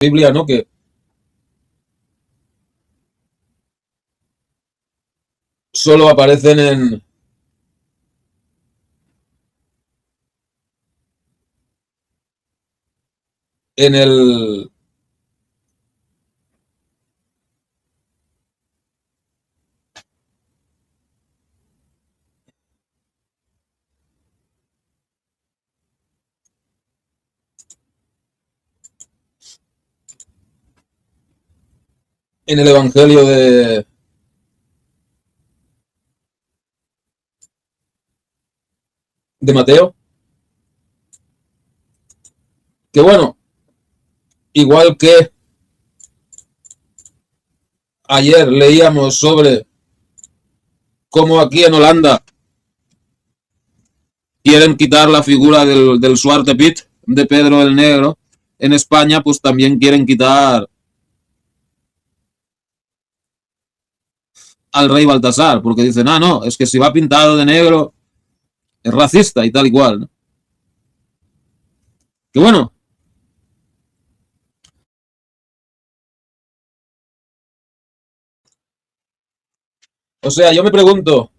Biblia, ¿no? Que solo aparecen en en el Evangelio de Mateo. Que bueno, igual que ayer leíamos sobre cómo aquí en Holanda quieren quitar la figura del Zwarte Piet, de Pedro el Negro, en España pues también quieren quitar al rey Baltasar, porque dicen, ah, no, es que si va pintado de negro es racista y tal y cual, ¿no? Que bueno, o sea, yo me pregunto,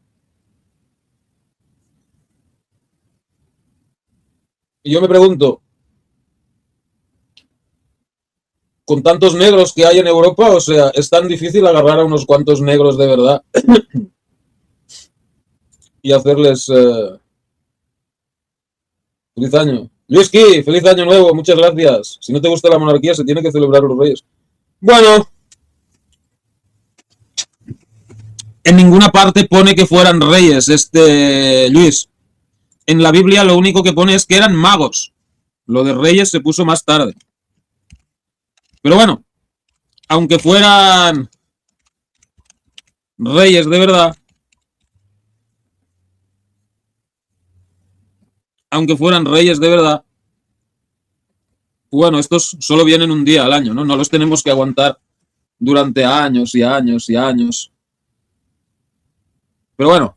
con tantos negros que hay en Europa, o sea, es tan difícil agarrar a unos cuantos negros de verdad y hacerles feliz año. Luiski, feliz año nuevo, muchas gracias. Si no te gusta la monarquía, se tiene que celebrar los reyes. Bueno, en ninguna parte pone que fueran reyes, Luis. En la Biblia lo único que pone es que eran magos. Lo de reyes se puso más tarde. Pero bueno, aunque fueran reyes de verdad, aunque fueran reyes de verdad, bueno, estos solo vienen un día al año, ¿no? No los tenemos que aguantar durante años y años y años. Pero bueno,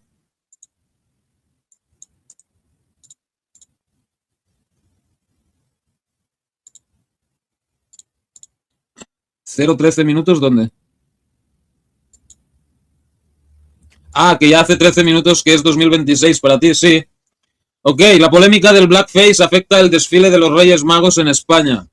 0,13 minutos, ¿dónde? Ah, que ya hace 13 minutos que es 2026 para ti, sí. Ok, la polémica del blackface afecta el desfile de los Reyes Magos en España.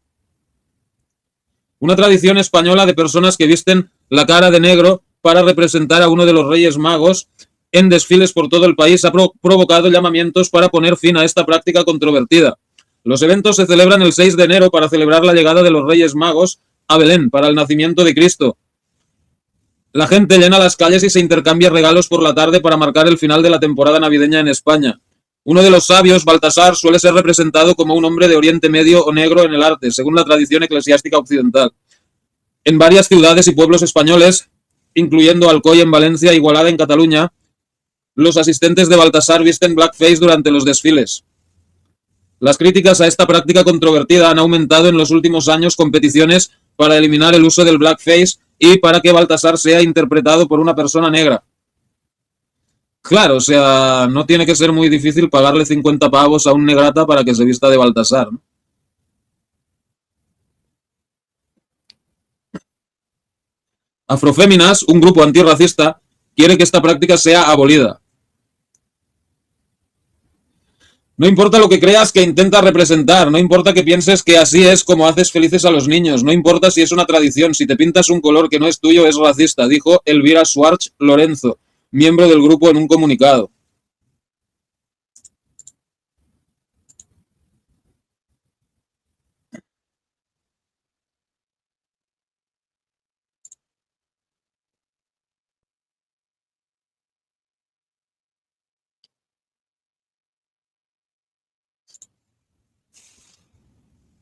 Una tradición española de personas que visten la cara de negro para representar a uno de los Reyes Magos en desfiles por todo el país ha provocado llamamientos para poner fin a esta práctica controvertida. Los eventos se celebran el 6 de enero para celebrar la llegada de los Reyes Magos a Belén para el nacimiento de Cristo. La gente llena las calles y se intercambia regalos por la tarde para marcar el final de la temporada navideña en España. Uno de los sabios, Baltasar, suele ser representado como un hombre de Oriente Medio o negro en el arte, según la tradición eclesiástica occidental. En varias ciudades y pueblos españoles, incluyendo Alcoy en Valencia e Igualada en Cataluña, los asistentes de Baltasar visten blackface durante los desfiles. Las críticas a esta práctica controvertida han aumentado en los últimos años con peticiones para eliminar el uso del blackface y para que Baltasar sea interpretado por una persona negra. Claro, o sea, no tiene que ser muy difícil pagarle 50 pavos a un negrata para que se vista de Baltasar, ¿no? Afroféminas, un grupo antirracista, quiere que esta práctica sea abolida. No importa lo que creas que intentas representar, no importa que pienses que así es como haces felices a los niños, no importa si es una tradición, si te pintas un color que no es tuyo es racista, dijo Elvira Schwartz Lorenzo, miembro del grupo en un comunicado.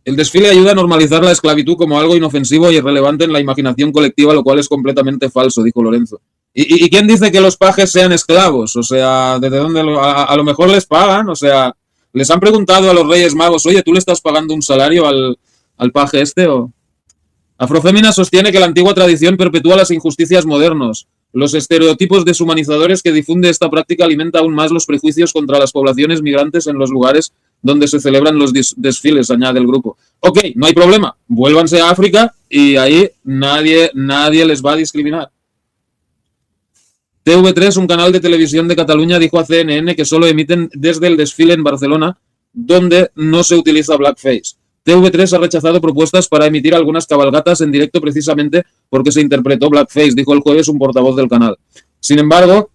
El desfile ayuda a normalizar la esclavitud como algo inofensivo y irrelevante en la imaginación colectiva, lo cual es completamente falso, dijo Lorenzo. ¿Y quién dice que los pajes sean esclavos? O sea, ¿desde dónde a lo mejor les pagan? O sea, ¿les han preguntado a los Reyes Magos, oye, ¿tú le estás pagando un salario al paje este? O... Afrofémina sostiene que la antigua tradición perpetúa las injusticias modernos. Los estereotipos deshumanizadores que difunde esta práctica alimenta aún más los prejuicios contra las poblaciones migrantes en los lugares donde se celebran los desfiles, añade el grupo. Ok, no hay problema, vuélvanse a África y ahí nadie les va a discriminar. TV3, un canal de televisión de Cataluña, dijo a CNN que solo emiten desde el desfile en Barcelona, donde no se utiliza blackface. TV3 ha rechazado propuestas para emitir algunas cabalgatas en directo precisamente porque se interpretó blackface, dijo el jueves un portavoz del canal. Sin embargo,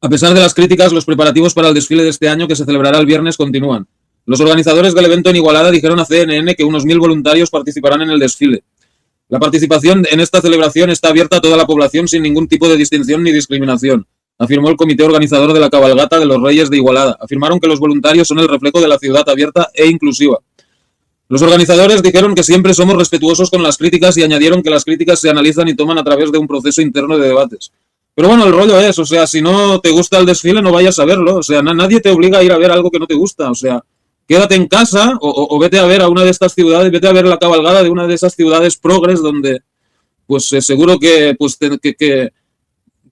a pesar de las críticas, los preparativos para el desfile de este año, que se celebrará el viernes, continúan. Los organizadores del evento en Igualada dijeron a CNN que unos 1.000 voluntarios participarán en el desfile. La participación en esta celebración está abierta a toda la población sin ningún tipo de distinción ni discriminación, afirmó el comité organizador de la cabalgata de los Reyes de Igualada. Afirmaron que los voluntarios son el reflejo de la ciudad abierta e inclusiva. Los organizadores dijeron que siempre somos respetuosos con las críticas y añadieron que las críticas se analizan y toman a través de un proceso interno de debates. Pero bueno, el rollo es, o sea, si no te gusta el desfile, no vayas a verlo. O sea, nadie te obliga a ir a ver algo que no te gusta. O sea, quédate en casa o vete a ver a una de estas ciudades, vete a ver la cabalgada de una de esas ciudades progres donde, pues seguro que, pues, que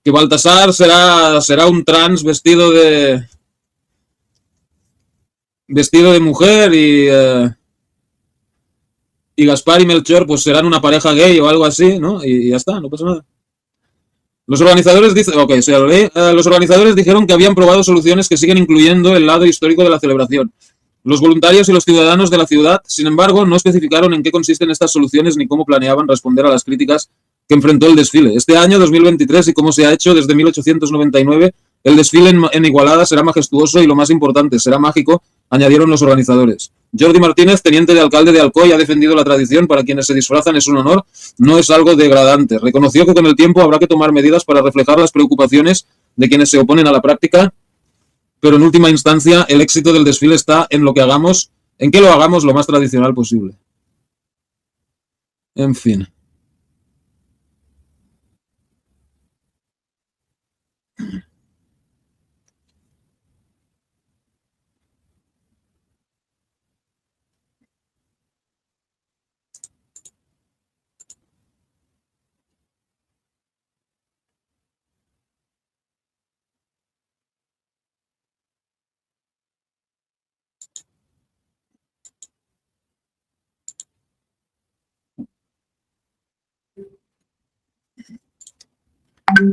Baltasar será un trans vestido de mujer y Gaspar y Melchor pues serán una pareja gay o algo así, ¿no? Y ya está, no pasa nada. Los organizadores los organizadores dijeron que habían probado soluciones que siguen incluyendo el lado histórico de la celebración. Los voluntarios y los ciudadanos de la ciudad, sin embargo, no especificaron en qué consisten estas soluciones ni cómo planeaban responder a las críticas que enfrentó el desfile. Este año, 2023, y como se ha hecho desde 1899, el desfile en Igualada será majestuoso y, lo más importante, será mágico, añadieron los organizadores. Jordi Martínez, teniente de alcalde de Alcoy, ha defendido la tradición. Para quienes se disfrazan es un honor, no es algo degradante. Reconoció que con el tiempo habrá que tomar medidas para reflejar las preocupaciones de quienes se oponen a la práctica, pero en última instancia el éxito del desfile está en lo que hagamos, en que lo hagamos lo más tradicional posible. En fin.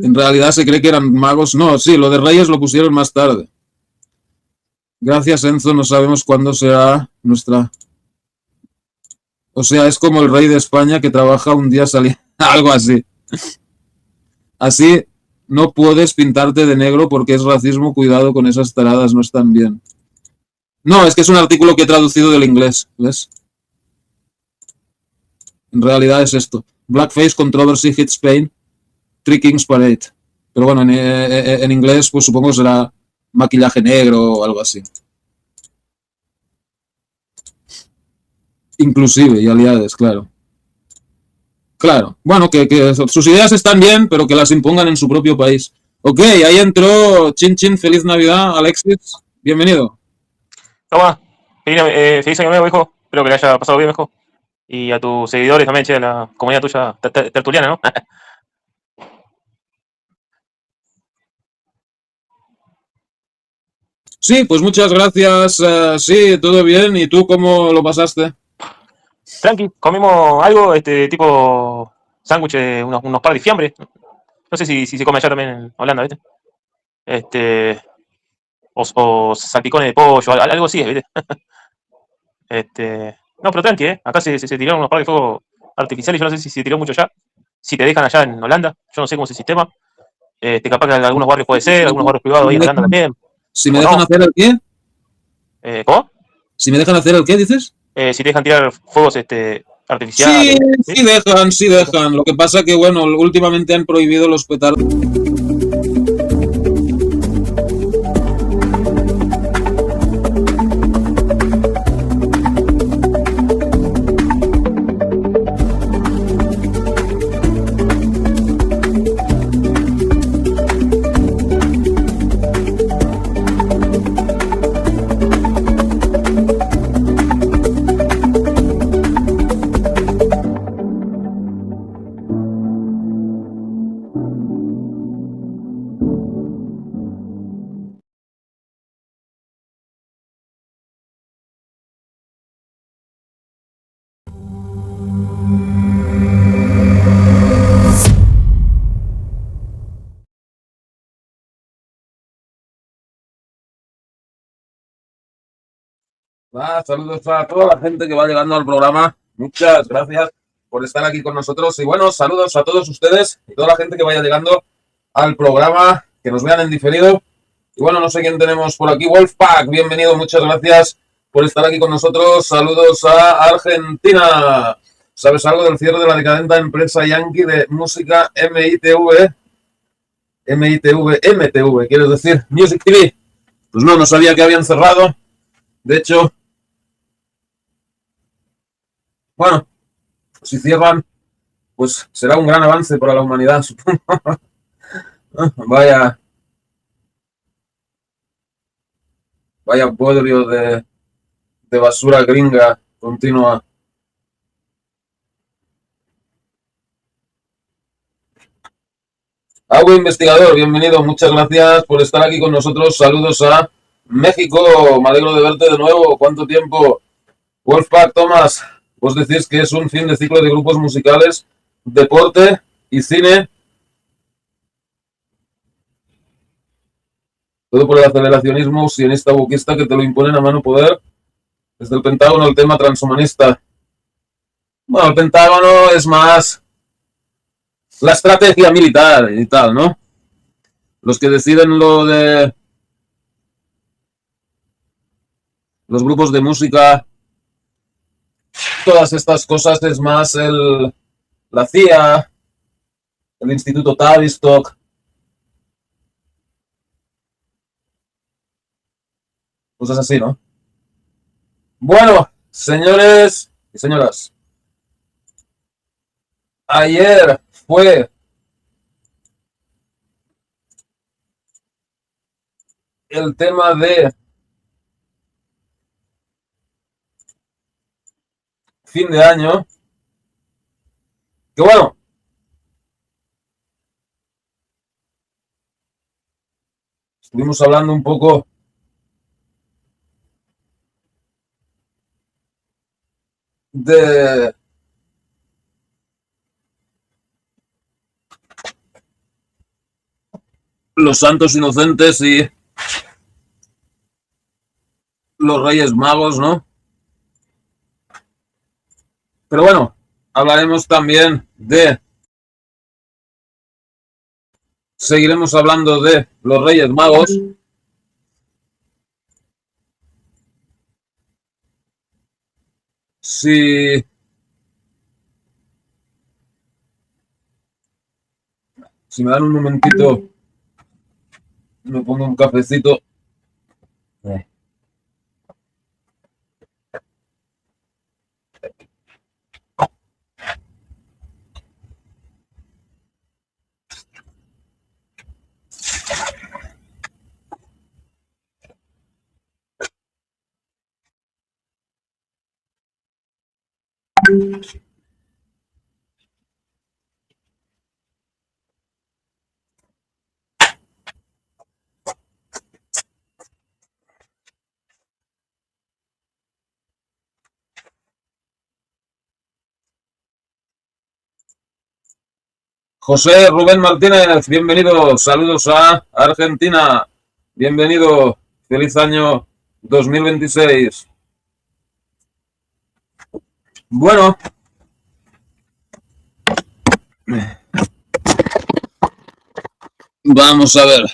En realidad se cree que eran magos. No, sí, lo de Reyes lo pusieron más tarde. Gracias, Enzo, no sabemos cuándo será nuestra... O sea, es como el rey de España que trabaja un día saliendo... Algo así. Así, no puedes pintarte de negro porque es racismo. Cuidado con esas taradas, no están bien. No, es que es un artículo que he traducido del inglés, ¿ves? En realidad es esto. Blackface controversy hits Spain. Three Kings Parade. Pero bueno, en inglés pues supongo que será maquillaje negro o algo así. Inclusive, y aliades, claro. Claro. Bueno, que sus ideas están bien, pero que las impongan en su propio país. Ok, ahí entró Chin Chin, feliz Navidad, Alexis. Bienvenido. Toma, feliz año nuevo, hijo. Espero que le haya pasado bien, hijo. Y a tus seguidores también, che, a la comunidad tuya tertuliana, ¿no? Sí, pues muchas gracias. Sí, todo bien. ¿Y tú cómo lo pasaste? Tranqui, comimos algo, tipo sándwich, unos par de fiambres. No sé si se come allá también en Holanda, ¿viste? O salpicones de pollo, algo así, ¿viste? No, pero tranqui, ¿eh? Acá se tiraron unos par de fuegos artificiales, yo no sé si se tiró mucho ya. Si te dejan allá en Holanda, yo no sé cómo es el sistema. Capaz que en algunos barrios puede ser, algunos barrios privados ahí en Holanda también. Si me dejan hacer el qué? ¿Cómo? Si me dejan hacer el qué, dices. Si te dejan tirar fuegos artificiales. Sí, sí dejan. Lo que pasa que, bueno, últimamente han prohibido los petardos. Saludos a toda la gente que va llegando al programa. Muchas gracias por estar aquí con nosotros. Y bueno, saludos a todos ustedes y toda la gente que vaya llegando al programa, que nos vean en diferido. Y bueno, no sé quién tenemos por aquí. Wolfpack, bienvenido, muchas gracias por estar aquí con nosotros. Saludos a Argentina. ¿Sabes algo del cierre de la decadente empresa yankee de música MITV? MTV, ¿quieres decir? Music TV. Pues no sabía que habían cerrado. De hecho, bueno, si cierran, pues será un gran avance para la humanidad, supongo. vaya, vaya podrio de basura gringa continua. Agua Investigador, bienvenido, muchas gracias por estar aquí con nosotros. Saludos a México, me alegro de verte de nuevo. ¿Cuánto tiempo? Wolfpack, Thomas, vos decís que es un fin de ciclo de grupos musicales, deporte y cine. Todo por el aceleracionismo sionista buquista que te lo imponen a mano poder. Desde el Pentágono, el tema transhumanista. Bueno, el Pentágono es más la estrategia militar y tal, ¿no? Los que deciden lo de los grupos de música, todas estas cosas es más la CIA, el Instituto Tavistock. Cosas así, ¿no? Bueno, señores y señoras, ayer fue el tema de fin de año, que bueno, estuvimos hablando un poco de los santos inocentes y los reyes magos, ¿no? Pero bueno, hablaremos también seguiremos hablando de los reyes magos. Si me dan un momentito, me pongo un cafecito. José Rubén Martínez, bienvenido. Saludos a Argentina. Bienvenido. Feliz año 2026. Bueno. Vamos a ver.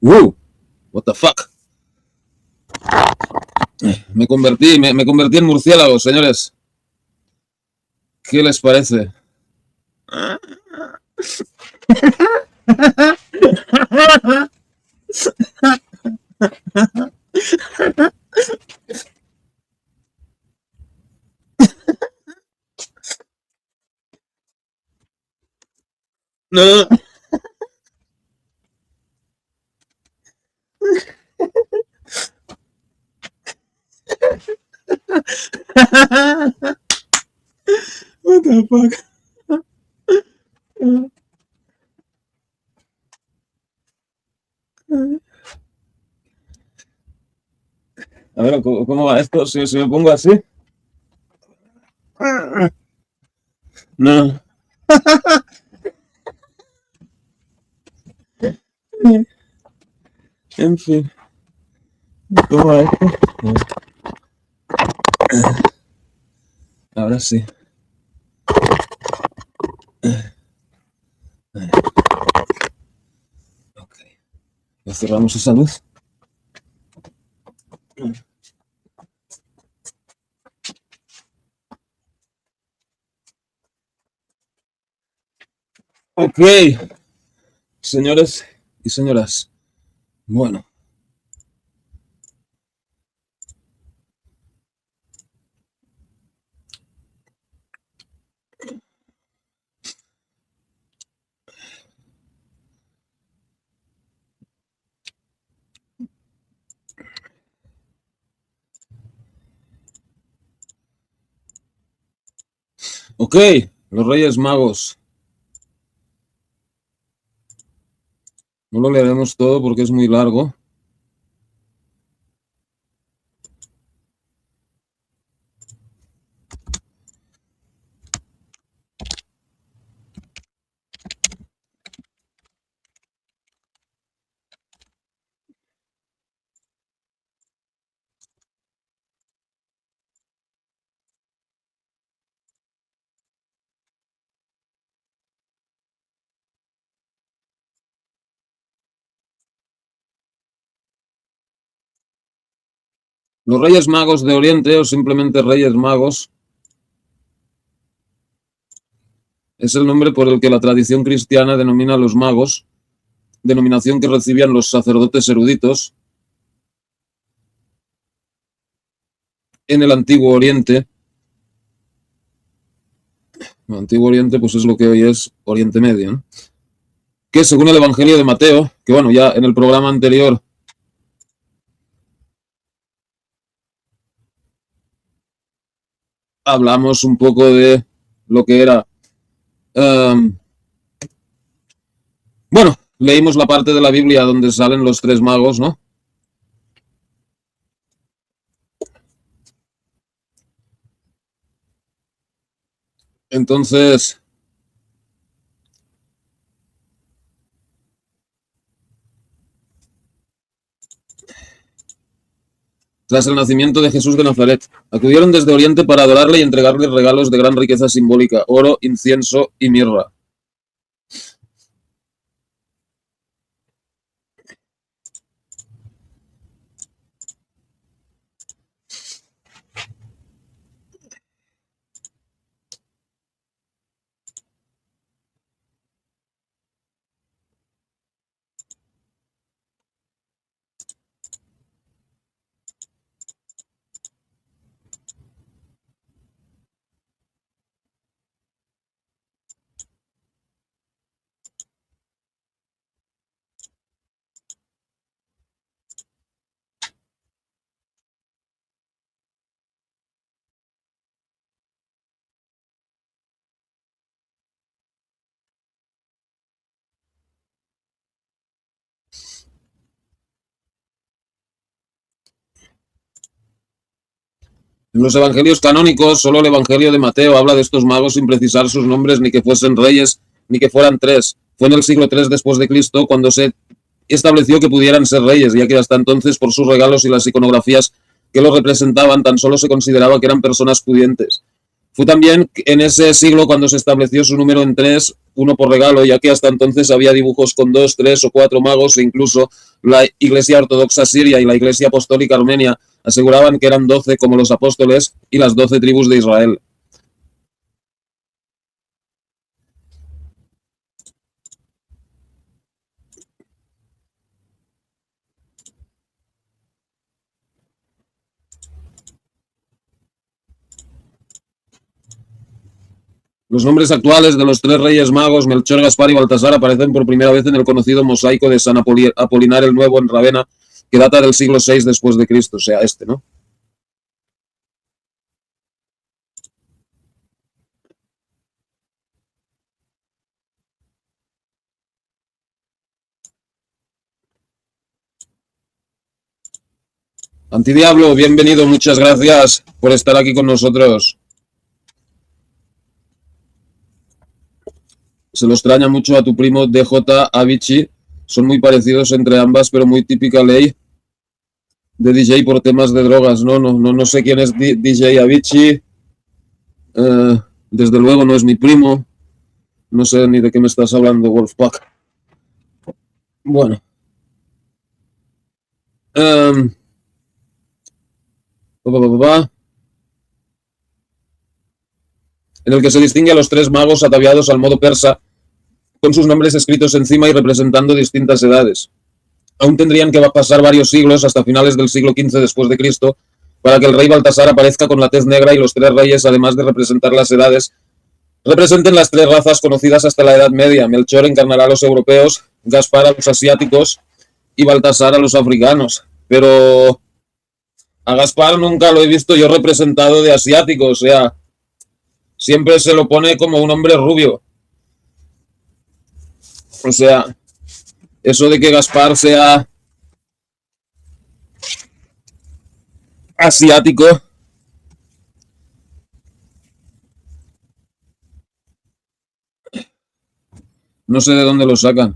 What the fuck. Me convertí en murciélago, señores. ¿Qué les parece? No. What the fuck? A ver, ¿cómo va esto? Si me pongo así. No. En fin. ¿Cómo va esto? Ahora sí. Ok. Ya cerramos esa luz. Ok, señores y señoras. Bueno. Ok, los Reyes Magos. No lo leeremos todo porque es muy largo. Los Reyes Magos de Oriente, o simplemente Reyes Magos, es el nombre por el que la tradición cristiana denomina a los magos, denominación que recibían los sacerdotes eruditos en el Antiguo Oriente. El Antiguo Oriente pues es lo que hoy es Oriente Medio, ¿no? Que según el Evangelio de Mateo, que bueno, ya en el programa anterior hablamos un poco de lo que era... bueno, leímos la parte de la Biblia donde salen los tres magos, ¿no? Entonces, tras el nacimiento de Jesús de Nazaret, acudieron desde Oriente para adorarle y entregarle regalos de gran riqueza simbólica, oro, incienso y mirra. En los evangelios canónicos, solo el evangelio de Mateo habla de estos magos sin precisar sus nombres ni que fuesen reyes ni que fueran tres. Fue en el siglo III después de Cristo cuando se estableció que pudieran ser reyes, ya que hasta entonces por sus regalos y las iconografías que los representaban tan solo se consideraba que eran personas pudientes. Fue también en ese siglo cuando se estableció su número en tres, uno por regalo, ya que hasta entonces había dibujos con 2, 3 o 4 magos e incluso la Iglesia Ortodoxa Siria y la Iglesia Apostólica Armenia aseguraban que eran 12 como los apóstoles y las 12 tribus de Israel. Los nombres actuales de los tres reyes magos, Melchor, Gaspar y Baltasar, aparecen por primera vez en el conocido mosaico de San Apolinar el Nuevo en Ravenna, que data del siglo VI después de Cristo, o sea, este, ¿no? Antidiablo, bienvenido, muchas gracias por estar aquí con nosotros. Se lo extraña mucho a tu primo DJ Avicii, son muy parecidos entre ambas, pero muy típica ley de DJ por temas de drogas, ¿no? No sé quién es DJ Avicii. Desde luego no es mi primo. No sé ni de qué me estás hablando, Wolfpack. Bueno. En el que se distingue a los tres magos ataviados al modo persa, con sus nombres escritos encima y representando distintas edades. Aún tendrían que pasar varios siglos, hasta finales del siglo XV después de Cristo, para que el rey Baltasar aparezca con la tez negra y los tres reyes, además de representar las edades, representen las tres razas conocidas hasta la Edad Media. Melchor encarnará a los europeos, Gaspar a los asiáticos y Baltasar a los africanos. Pero a Gaspar nunca lo he visto yo representado de asiático, o sea, siempre se lo pone como un hombre rubio. O sea, eso de que Gaspar sea asiático, no sé de dónde lo sacan.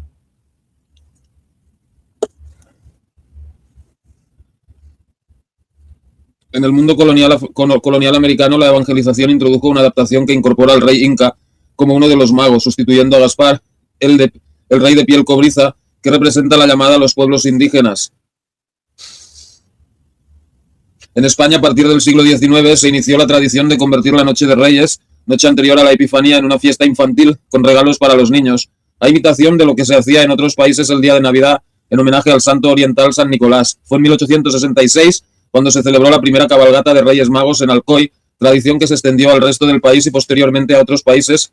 En el mundo colonial americano, la evangelización introdujo una adaptación que incorpora al rey inca como uno de los magos, sustituyendo a Gaspar, el rey de piel cobriza, que representa la llamada a los pueblos indígenas. En España, a partir del siglo XIX, se inició la tradición de convertir la Noche de Reyes, noche anterior a la Epifanía, en una fiesta infantil con regalos para los niños, a imitación de lo que se hacía en otros países el día de Navidad, en homenaje al santo oriental San Nicolás. Fue en 1866 cuando se celebró la primera cabalgata de Reyes Magos en Alcoy, tradición que se extendió al resto del país y posteriormente a otros países,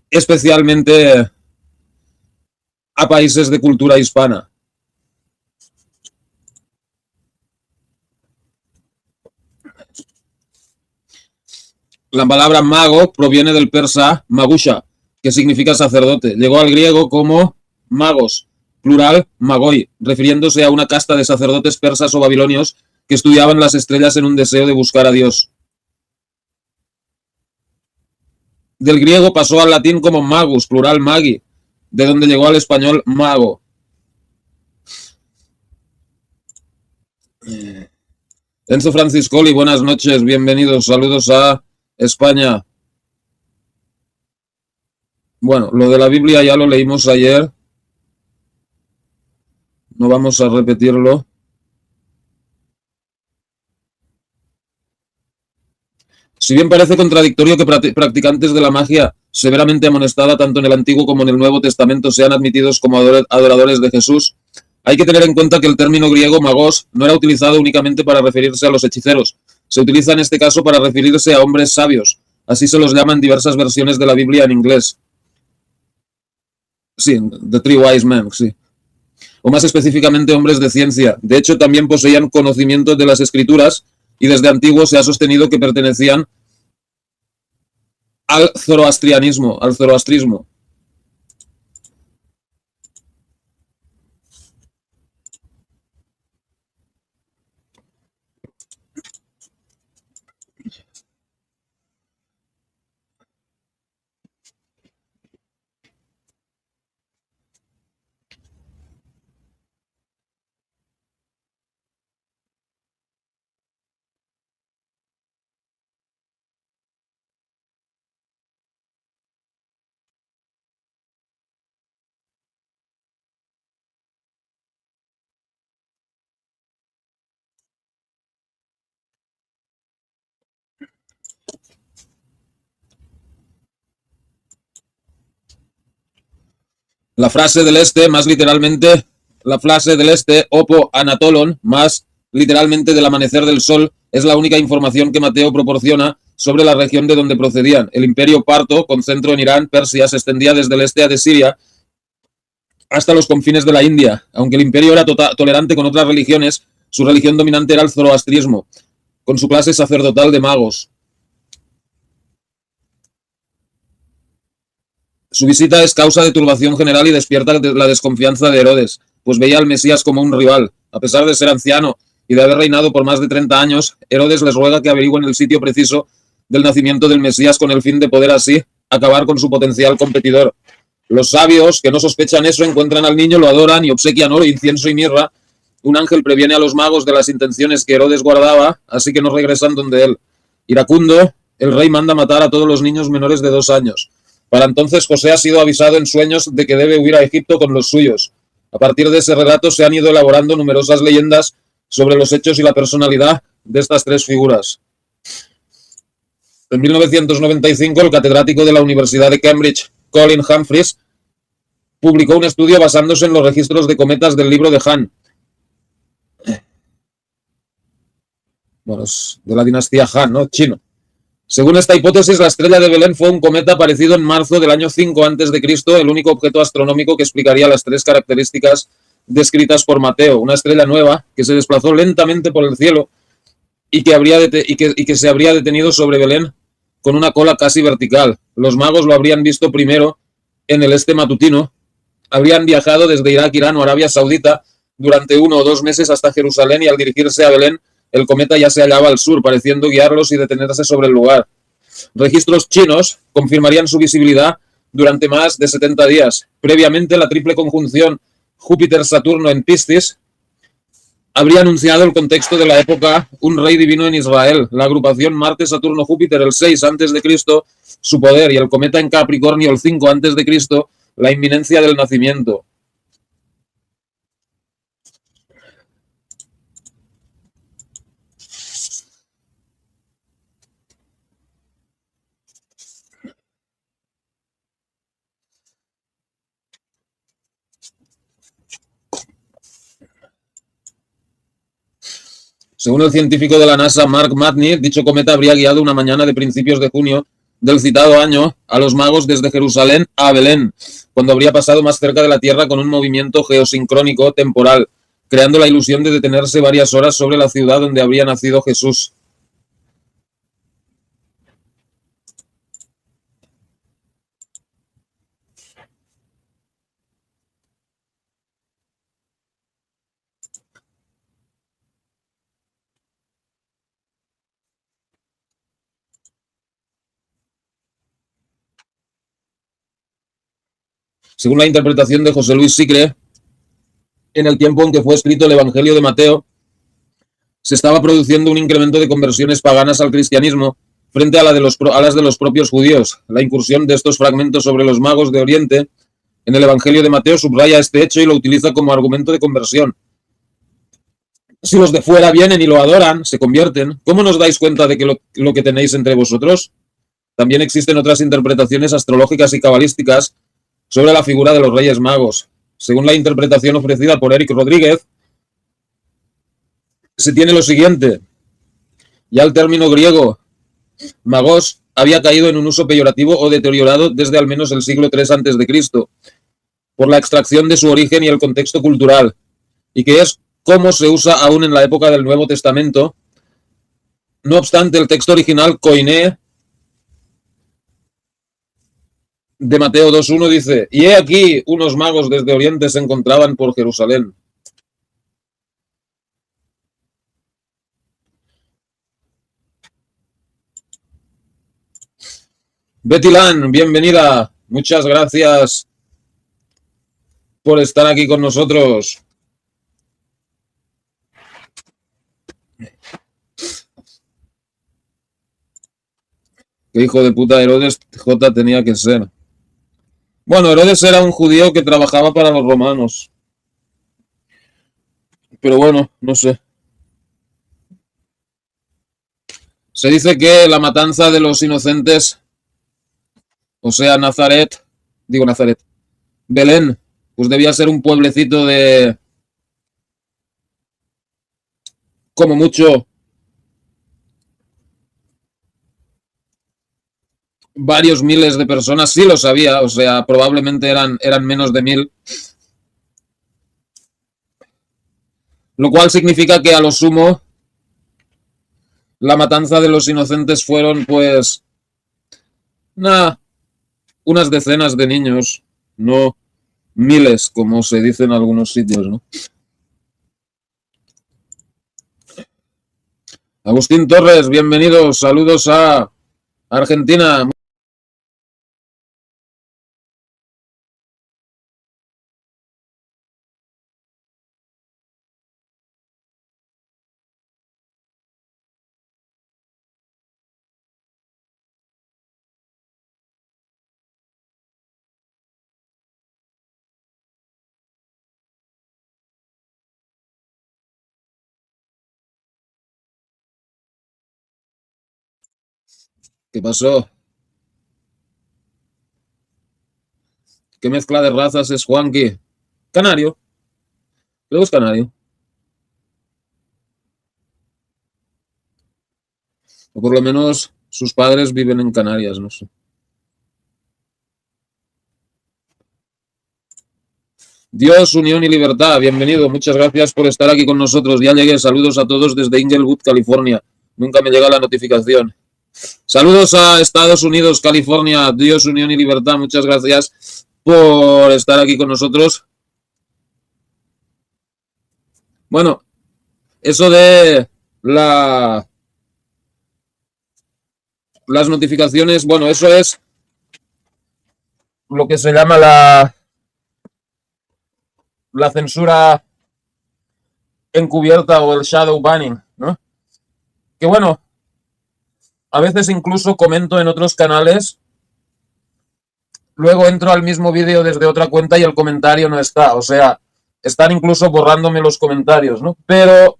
especialmente a países de cultura hispana. La palabra mago proviene del persa magusha, que significa sacerdote. Llegó al griego como magos, plural magoi, refiriéndose a una casta de sacerdotes persas o babilonios que estudiaban las estrellas en un deseo de buscar a Dios. Del griego pasó al latín como magus, plural magi, de donde llegó al español mago. Enzo Franciscoli, buenas noches, bienvenidos, saludos a España. Bueno, lo de la Biblia ya lo leímos ayer. No vamos a repetirlo. Si bien parece contradictorio que practicantes de la magia severamente amonestada tanto en el Antiguo como en el Nuevo Testamento sean admitidos como adoradores de Jesús, hay que tener en cuenta que el término griego magos no era utilizado únicamente para referirse a los hechiceros. Se utiliza en este caso para referirse a hombres sabios. Así se los llama en diversas versiones de la Biblia en inglés. Sí, The Three Wise Men, sí. O más específicamente hombres de ciencia. De hecho, también poseían conocimientos de las escrituras y desde antiguo se ha sostenido que pertenecían al zoroastrismo. La frase del este, más literalmente, la frase del este, opo anatolon, más literalmente del amanecer del sol, es la única información que Mateo proporciona sobre la región de donde procedían. El imperio parto, con centro en Irán, Persia, se extendía desde el este de Siria hasta los confines de la India. Aunque el imperio era tolerante con otras religiones, su religión dominante era el zoroastrismo, con su clase sacerdotal de magos. Su visita es causa de turbación general y despierta la desconfianza de Herodes, pues veía al Mesías como un rival. A pesar de ser anciano y de haber reinado por más de 30 años, Herodes les ruega que averigüen el sitio preciso del nacimiento del Mesías con el fin de poder así acabar con su potencial competidor. Los sabios, que no sospechan eso, encuentran al niño, lo adoran y obsequian oro, incienso y mirra. Un ángel previene a los magos de las intenciones que Herodes guardaba, así que no regresan donde él. Iracundo, el rey manda matar a todos los niños menores de 2 años. Para entonces José ha sido avisado en sueños de que debe huir a Egipto con los suyos. A partir de ese relato se han ido elaborando numerosas leyendas sobre los hechos y la personalidad de estas tres figuras. En 1995, el catedrático de la Universidad de Cambridge, Colin Humphreys, publicó un estudio basándose en los registros de cometas del libro de Han. Bueno, es de la dinastía Han, ¿no? Chino. Según esta hipótesis, la estrella de Belén fue un cometa aparecido en marzo del año 5 a.C., el único objeto astronómico que explicaría las tres características descritas por Mateo. Una estrella nueva que se desplazó lentamente por el cielo y que se habría detenido sobre Belén con una cola casi vertical. Los magos lo habrían visto primero en el este matutino, habrían viajado desde Irak, Irán o Arabia Saudita durante 1 o 2 meses hasta Jerusalén y al dirigirse a Belén, el cometa ya se hallaba al sur, pareciendo guiarlos y detenerse sobre el lugar. Registros chinos confirmarían su visibilidad durante más de 70 días. Previamente, la triple conjunción Júpiter-Saturno en Piscis habría anunciado el contexto de la época un rey divino en Israel. La agrupación Marte-Saturno-Júpiter el 6 a.C., su poder, y el cometa en Capricornio el 5 a.C., la inminencia del nacimiento. Según el científico de la NASA, Mark Matney, dicho cometa habría guiado una mañana de principios de junio del citado año a los magos desde Jerusalén a Belén, cuando habría pasado más cerca de la Tierra con un movimiento geosincrónico temporal, creando la ilusión de detenerse varias horas sobre la ciudad donde habría nacido Jesús. Según la interpretación de José Luis Sicre, en el tiempo en que fue escrito el Evangelio de Mateo, se estaba produciendo un incremento de conversiones paganas al cristianismo frente a las de los propios judíos. La incursión de estos fragmentos sobre los magos de Oriente en el Evangelio de Mateo subraya este hecho y lo utiliza como argumento de conversión. Si los de fuera vienen y lo adoran, se convierten, ¿cómo nos dais cuenta de que lo que tenéis entre vosotros? También existen otras interpretaciones astrológicas y cabalísticas sobre la figura de los Reyes Magos. Según la interpretación ofrecida por Eric Rodríguez, se tiene lo siguiente. Ya el término griego magos había caído en un uso peyorativo o deteriorado desde al menos el siglo III a.C., por la extracción de su origen y el contexto cultural, y que es cómo se usa aún en la época del Nuevo Testamento. No obstante, el texto original Koiné de Mateo 2.1 dice: y he aquí unos magos desde Oriente se encontraban por Jerusalén. Betty Lan, bienvenida. Muchas gracias por estar aquí con nosotros. Qué hijo de puta Herodes J tenía que ser. Bueno, Herodes era un judío que trabajaba para los romanos. Pero bueno, no sé. Se dice que la matanza de los inocentes, o sea, Nazaret, Belén, pues debía ser un pueblecito de, como mucho, varios miles de personas. Sí lo sabía, o sea, probablemente eran menos de 1000. Lo cual significa que a lo sumo la matanza de los inocentes fueron pues unas decenas de niños, no miles como se dice en algunos sitios, ¿no? Agustín Torres, bienvenidos, saludos a Argentina. ¿Qué pasó? ¿Qué mezcla de razas es Juanqui? Canario. Creo que es canario. O por lo menos sus padres viven en Canarias, no sé. Dios, unión y libertad. Bienvenido. Muchas gracias por estar aquí con nosotros. Ya llegué. Saludos a todos desde Inglewood, California. Nunca me llega la notificación. Saludos a Estados Unidos, California. Dios, unión y libertad. Muchas gracias por estar aquí con nosotros. Bueno, eso de las notificaciones, bueno, eso es lo que se llama la censura encubierta o el shadow banning, ¿no? Que bueno, a veces incluso comento en otros canales, luego entro al mismo vídeo desde otra cuenta y el comentario no está, o sea, están incluso borrándome los comentarios, ¿no? Pero,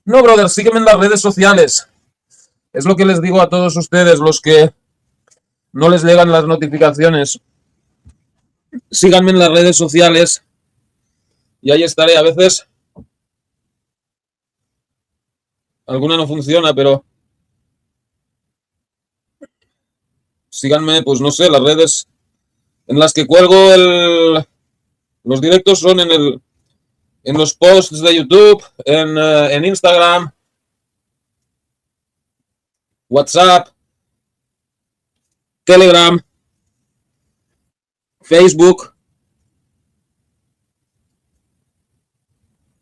no, brother, sígueme en las redes sociales. Es lo que les digo a todos ustedes, los que no les llegan las notificaciones. Síganme en las redes sociales y ahí estaré. A veces alguna no funciona, pero síganme, pues no sé, las redes en las que cuelgo los directos son en los posts de YouTube, en Instagram, WhatsApp, Telegram, Facebook,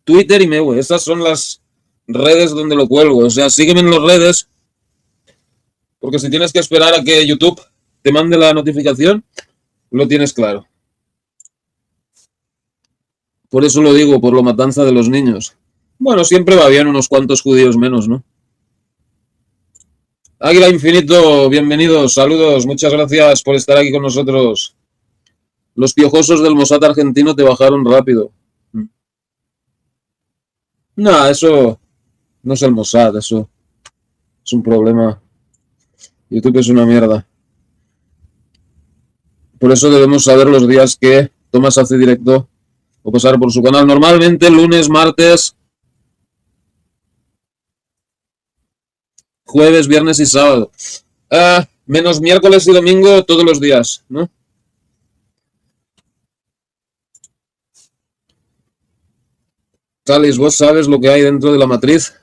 Twitter y Mewe. Esas son las redes donde lo cuelgo. O sea, sígueme en las redes, porque si tienes que esperar a que YouTube te mande la notificación, lo tienes claro. Por eso lo digo, por la matanza de los niños. Bueno, siempre va bien unos cuantos judíos menos, ¿no? Águila Infinito, bienvenidos, saludos, muchas gracias por estar aquí con nosotros. Los piojosos del Mossad argentino te bajaron rápido. No, eso no es el Mossad, eso es un problema. YouTube es una mierda. Por eso debemos saber los días que Tomás hace directo o pasar por su canal. Normalmente lunes, martes, jueves, viernes y sábado. Menos miércoles y domingo todos los días, ¿no? Calis, ¿vos sabes lo que hay dentro de la matriz?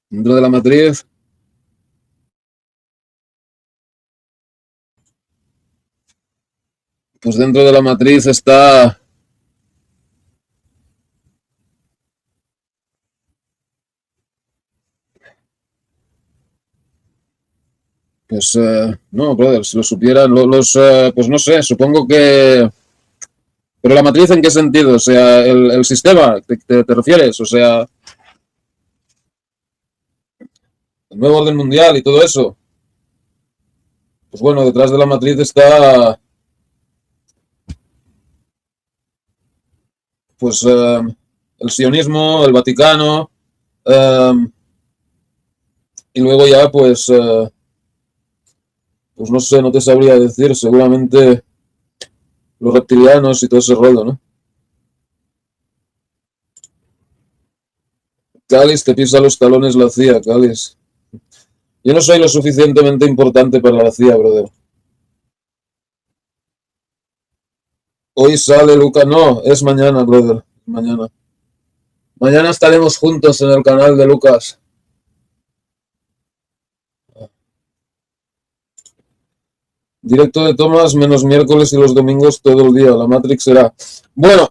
Dentro de la matriz. Pues dentro de la matriz está pues no, brother, si lo supieran pues no sé, supongo que... Pero la matriz, ¿en qué sentido? O sea, el sistema, ¿te refieres? O sea, el nuevo orden mundial y todo eso. Pues bueno, detrás de la matriz está pues el sionismo, el Vaticano, y luego ya pues no sé, no te sabría decir, seguramente los reptilianos y todo ese rollo, ¿no? Cáliz, te pisa los talones la CIA, Cáliz. Yo no soy lo suficientemente importante para la CIA, brother. Hoy sale Lucas, no, es mañana, brother, mañana. Mañana estaremos juntos en el canal de Lucas. Directo de Tomás, menos miércoles y los domingos todo el día. La Matrix será... Bueno.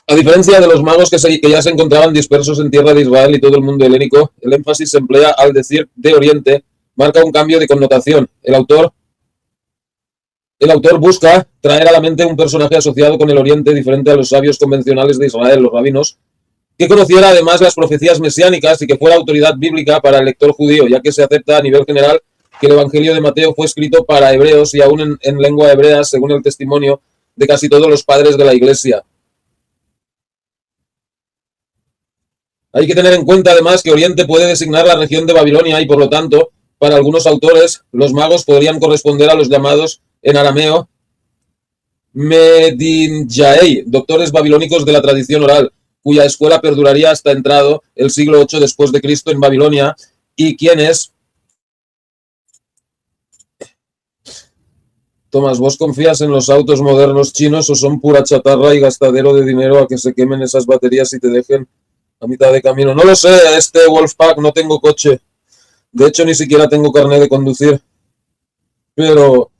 A diferencia de los magos que ya se encontraban dispersos en tierra de Israel y todo el mundo helénico, el énfasis se emplea al decir de Oriente, marca un cambio de connotación. El autor El autor busca traer a la mente un personaje asociado con el Oriente, diferente a los sabios convencionales de Israel, los rabinos, que conociera además las profecías mesiánicas y que fuera autoridad bíblica para el lector judío, ya que se acepta a nivel general que el Evangelio de Mateo fue escrito para hebreos y aún en lengua hebrea, según el testimonio de casi todos los padres de la Iglesia. Hay que tener en cuenta además que Oriente puede designar la región de Babilonia y por lo tanto, para algunos autores, los magos podrían corresponder a los llamados en arameo Medinjaei, doctores babilónicos de la tradición oral, cuya escuela perduraría hasta entrado el siglo VIII después de Cristo en Babilonia, y quienes... Tomás, ¿vos confías en los autos modernos chinos o son pura chatarra y gastadero de dinero a que se quemen esas baterías y te dejen a mitad de camino? No lo sé, Wolfpack, no tengo coche. De hecho, ni siquiera tengo carnet de conducir. Pero,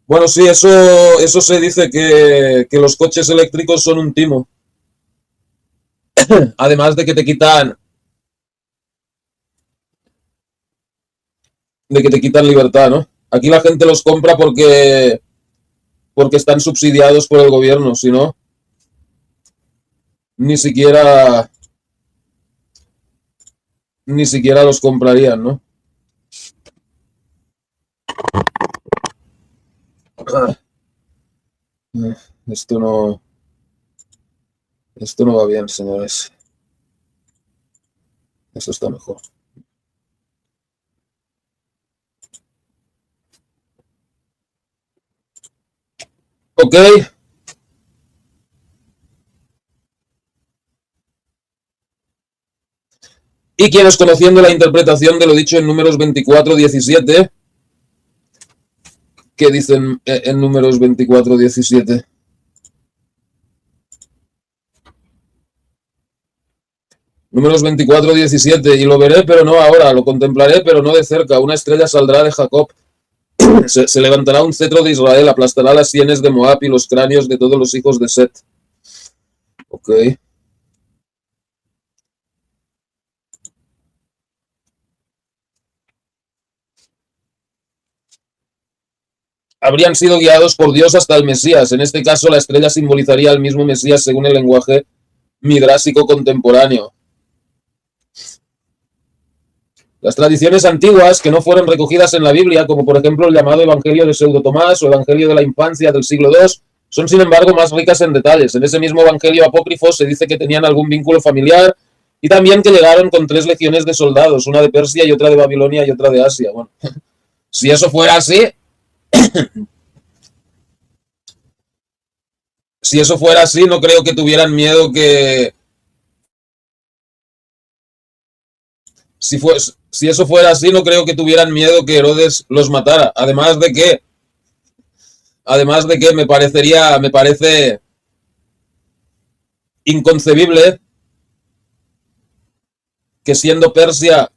bueno, sí, eso se dice que los coches eléctricos son un timo. Además de que te quitan libertad, ¿no? Aquí la gente los compra porque están subsidiados por el gobierno, si no, ni siquiera los comprarían, ¿no? Esto no va bien, señores. Esto está mejor. Ok. Y quienes, conociendo la interpretación de lo dicho en Números 24:17, ¿qué dicen en Números 24:17? Números 24:17, y lo veré, pero no ahora, lo contemplaré, pero no de cerca. Una estrella saldrá de Jacob, se levantará un cetro de Israel, aplastará las sienes de Moab y los cráneos de todos los hijos de Set. Ok. Habrían sido guiados por Dios hasta el Mesías. En este caso, la estrella simbolizaría al mismo Mesías según el lenguaje midrásico contemporáneo. Las tradiciones antiguas que no fueron recogidas en la Biblia, como por ejemplo el llamado Evangelio de Pseudo Tomás o Evangelio de la Infancia del siglo II, son sin embargo más ricas en detalles. En ese mismo Evangelio apócrifo se dice que tenían algún vínculo familiar y también que llegaron con 3 legiones de soldados, una de Persia y otra de Babilonia y otra de Asia. Bueno, si eso fuera así, no creo que tuvieran miedo que... Si eso fuera así, no creo que tuvieran miedo que Herodes los matara. Además de que me parece inconcebible que, siendo Persia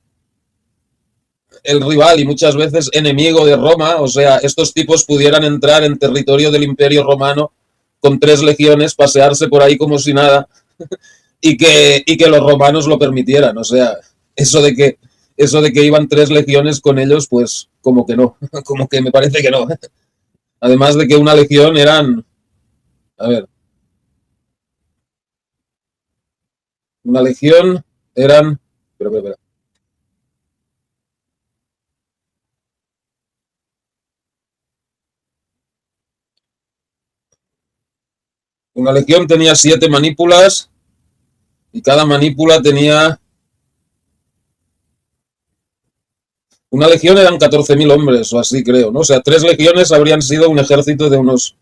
el rival y muchas veces enemigo de Roma, o sea, estos tipos pudieran entrar en territorio del Imperio Romano con 3 legiones, pasearse por ahí como si nada, y que los romanos lo permitieran. O sea, eso de que iban 3 legiones con ellos, pues como que no, como que me parece que no. Además de que una legión eran, a ver, una legión eran, espera. Una legión tenía 7 manípulas y cada manípula tenía... Una legión eran 14.000 hombres o así, creo, ¿no? O sea, 3 legiones habrían sido un ejército de unos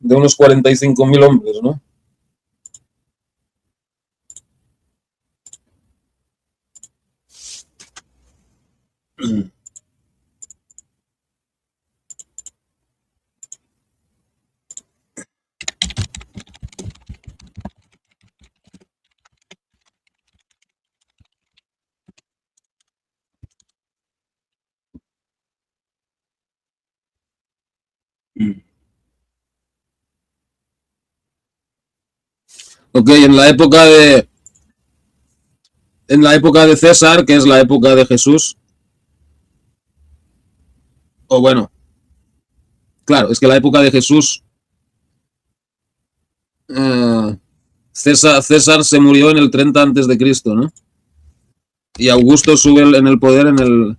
45.000 hombres, ¿no? Ok, en la época de César, que es la época de Jesús, o bueno, Claro, es que la época de Jesús, César se murió en el 30 antes de Cristo, ¿no? Y Augusto sube en el poder en el...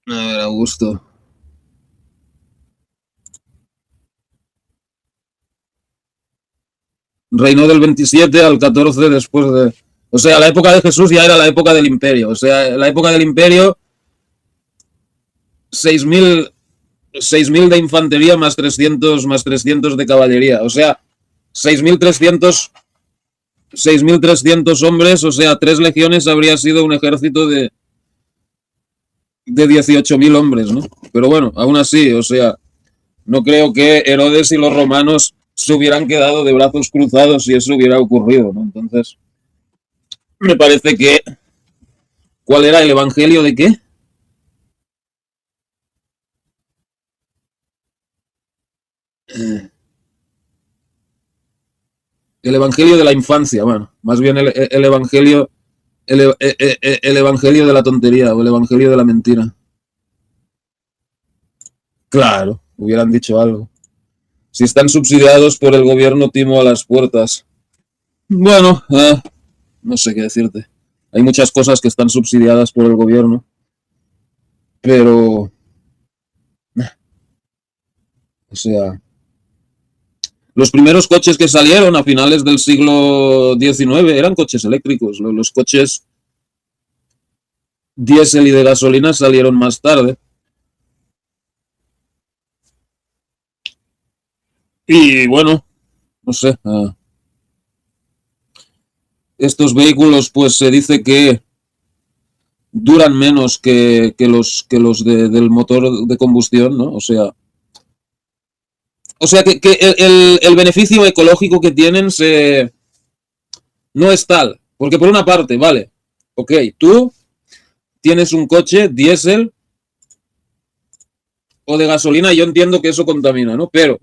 A ver, Augusto. Reinó del 27 al 14 después de... O sea, la época de Jesús ya era la época del imperio. O sea, la época del imperio, 6.000 de infantería más 300 de caballería. O sea, 6.300 hombres, o sea, 3 legiones habría sido un ejército de 18.000 hombres, ¿no? Pero bueno, aún así, o sea, no creo que Herodes y los romanos se hubieran quedado de brazos cruzados si eso hubiera ocurrido, ¿no? Entonces, me parece que... ¿Cuál era el evangelio de qué? El evangelio de la infancia, bueno, más bien el evangelio... el evangelio de la tontería o el evangelio de la mentira. Claro, hubieran dicho algo. Si están subsidiados por el gobierno, timo a las puertas. Bueno, no sé qué decirte. Hay muchas cosas que están subsidiadas por el gobierno, pero, o sea, los primeros coches que salieron a finales del siglo XIX eran coches eléctricos. Los coches diésel y de gasolina salieron más tarde. Y bueno, no sé, estos vehículos pues se dice que duran menos que los del motor de combustión, ¿no? O sea que el beneficio ecológico que tienen no es tal. Porque por una parte, vale, ok, tú tienes un coche diésel o de gasolina y yo entiendo que eso contamina, ¿no? Pero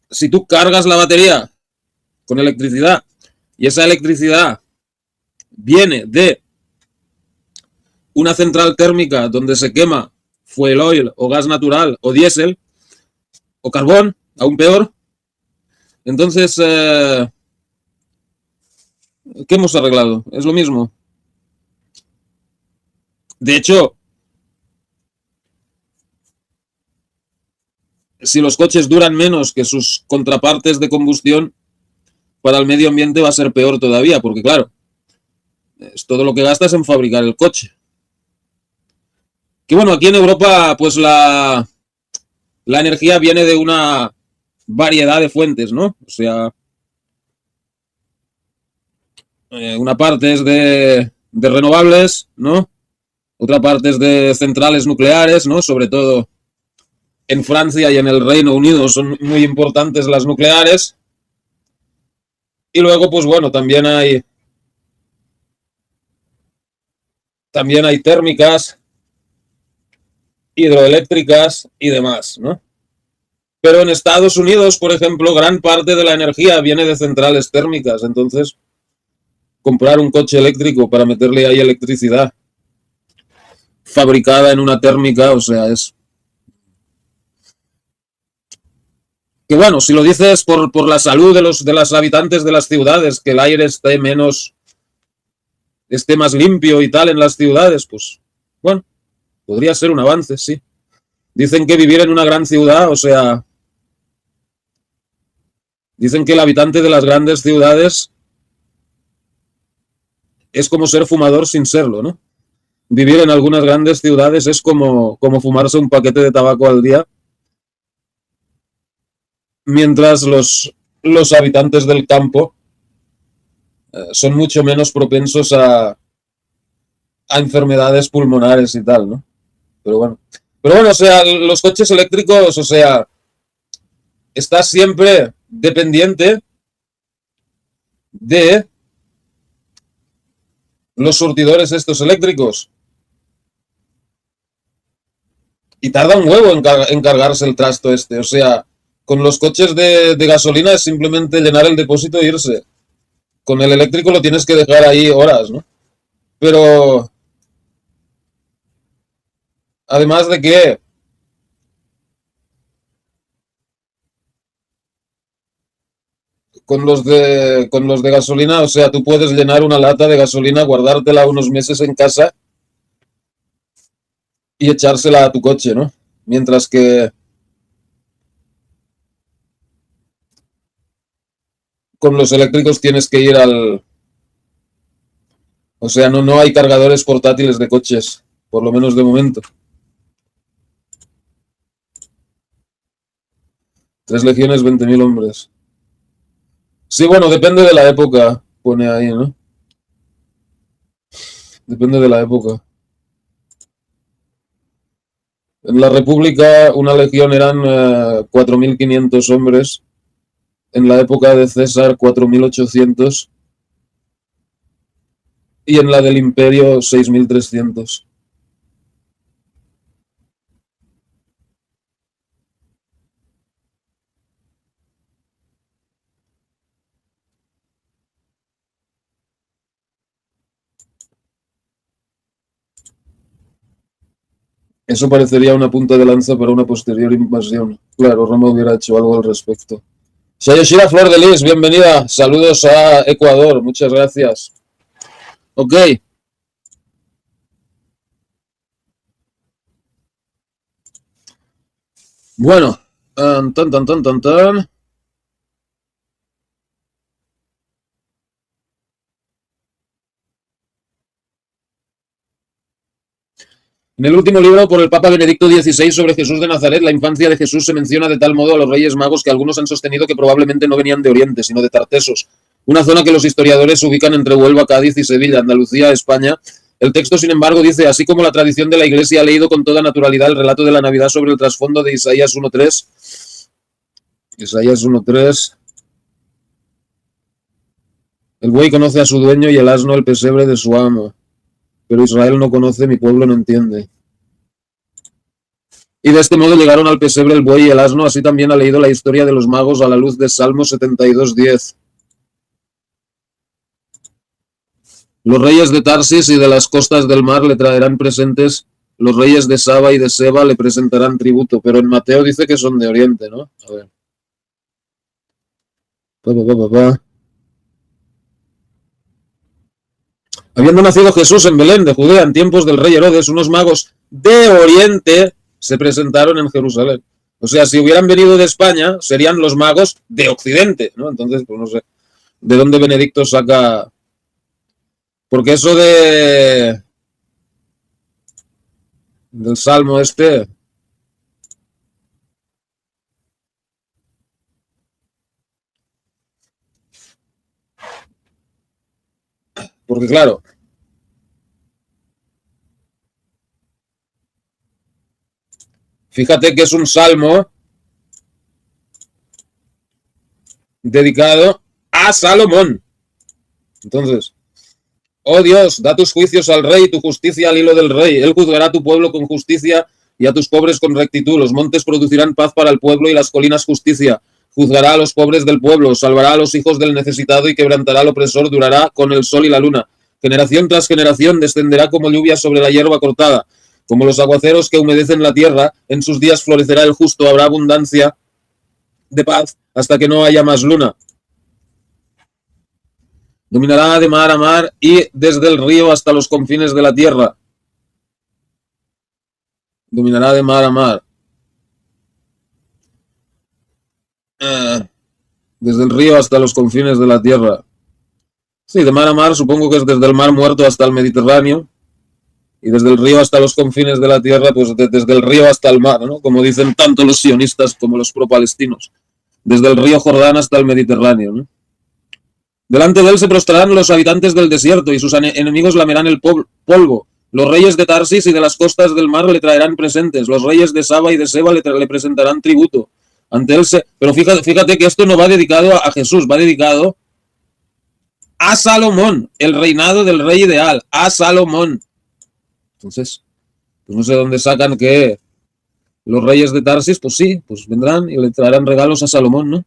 si tú cargas la batería con electricidad y esa electricidad viene de una central térmica donde se quema fuel oil o gas natural o diésel o carbón, aún peor, entonces, ¿qué hemos arreglado? Es lo mismo. De hecho, si los coches duran menos que sus contrapartes de combustión, para el medio ambiente va a ser peor todavía, porque claro, es todo lo que gastas en fabricar el coche. Que bueno, aquí en Europa, pues la energía viene de una variedad de fuentes, ¿no? O sea, una parte es de renovables, ¿no? Otra parte es de centrales nucleares, ¿no? Sobre todo en Francia y en el Reino Unido son muy importantes las nucleares. Y luego, pues bueno, también hay térmicas, hidroeléctricas y demás, ¿no? Pero en Estados Unidos, por ejemplo, gran parte de la energía viene de centrales térmicas. Entonces, comprar un coche eléctrico para meterle ahí electricidad fabricada en una térmica, o sea, es... Que bueno, si lo dices por la salud de las habitantes de las ciudades, que el aire esté más limpio y tal en las ciudades, pues bueno, podría ser un avance, sí. Dicen que vivir en una gran ciudad, o sea, dicen que el habitante de las grandes ciudades es como ser fumador sin serlo, ¿no? Vivir en algunas grandes ciudades es como fumarse un paquete de tabaco al día, mientras los habitantes del campo son mucho menos propensos a enfermedades pulmonares y tal, ¿no? Pero bueno. Pero bueno, o sea, los coches eléctricos, o sea, estás siempre dependiente de los surtidores estos eléctricos. Y tarda un huevo en cargarse el trasto este. O sea, con los coches de gasolina es simplemente llenar el depósito e irse. Con el eléctrico lo tienes que dejar ahí horas, ¿no? Pero, además de que con los de gasolina, o sea, tú puedes llenar una lata de gasolina, guardártela unos meses en casa y echársela a tu coche, ¿no? Mientras que con los eléctricos tienes que ir al... O sea, no hay cargadores portátiles de coches, por lo menos de momento. 3 legiones, 20.000 hombres. Sí, bueno, depende de la época, pone ahí, ¿no? Depende de la época. En la República, una legión eran 4.500 hombres. En la época de César, 4.800. Y en la del Imperio, 6.300. Eso parecería una punta de lanza para una posterior invasión. Claro, Roma hubiera hecho algo al respecto. Sayoshira Flor de Lis, bienvenida. Saludos a Ecuador, muchas gracias. Ok. Bueno. Tan, tan, tan, tan, tan. En el último libro por el Papa Benedicto XVI sobre Jesús de Nazaret, la infancia de Jesús se menciona de tal modo a los Reyes Magos que algunos han sostenido que probablemente no venían de Oriente, sino de Tartesos, una zona que los historiadores ubican entre Huelva, Cádiz y Sevilla, Andalucía, España. El texto, sin embargo, dice, así como la tradición de la Iglesia ha leído con toda naturalidad el relato de la Navidad sobre el trasfondo de Isaías 1.3, Isaías 1.3, el buey conoce a su dueño y el asno el pesebre de su amo, pero Israel no conoce, mi pueblo no entiende. Y de este modo llegaron al pesebre el buey y el asno, así también ha leído la historia de los magos a la luz de Salmo 72.10. Los reyes de Tarsis y de las costas del mar le traerán presentes, los reyes de Saba y de Seba le presentarán tributo, pero en Mateo dice que son de Oriente, ¿no? A ver. Pa, pa, pa, pa. Habiendo nacido Jesús en Belén de Judea en tiempos del rey Herodes, unos magos de Oriente se presentaron en Jerusalén. O sea, si hubieran venido de España, serían los magos de Occidente, ¿no? Entonces, pues no sé de dónde Benedicto saca. Porque eso del salmo este. Porque claro, fíjate que es un salmo dedicado a Salomón. Entonces, oh Dios, da tus juicios al rey y tu justicia al hilo del rey. Él juzgará a tu pueblo con justicia y a tus pobres con rectitud. Los montes producirán paz para el pueblo y las colinas justicia. Juzgará a los pobres del pueblo, salvará a los hijos del necesitado y quebrantará al opresor, durará con el sol y la luna. Generación tras generación descenderá como lluvia sobre la hierba cortada. Como los aguaceros que humedecen la tierra, en sus días florecerá el justo, habrá abundancia de paz hasta que no haya más luna. Dominará de mar a mar y desde el río hasta los confines de la tierra. Dominará de mar a mar. Desde el río hasta los confines de la tierra. Sí, de mar a mar supongo que es desde el mar muerto hasta el Mediterráneo. Y desde el río hasta los confines de la tierra, pues desde el río hasta el mar, ¿no? Como dicen tanto los sionistas como los pro-palestinos. Desde el río Jordán hasta el Mediterráneo, ¿no? Delante de él se prostrarán los habitantes del desierto y sus enemigos lamerán el polvo. Los reyes de Tarsis y de las costas del mar le traerán presentes. Los reyes de Saba y de Seba le presentarán tributo. Ante él se... Pero fíjate que esto no va dedicado a Jesús, va dedicado a Salomón, el reinado del rey ideal, a Salomón. Entonces, pues no sé dónde sacan que los reyes de Tarsis, pues sí, pues vendrán y le traerán regalos a Salomón, ¿no?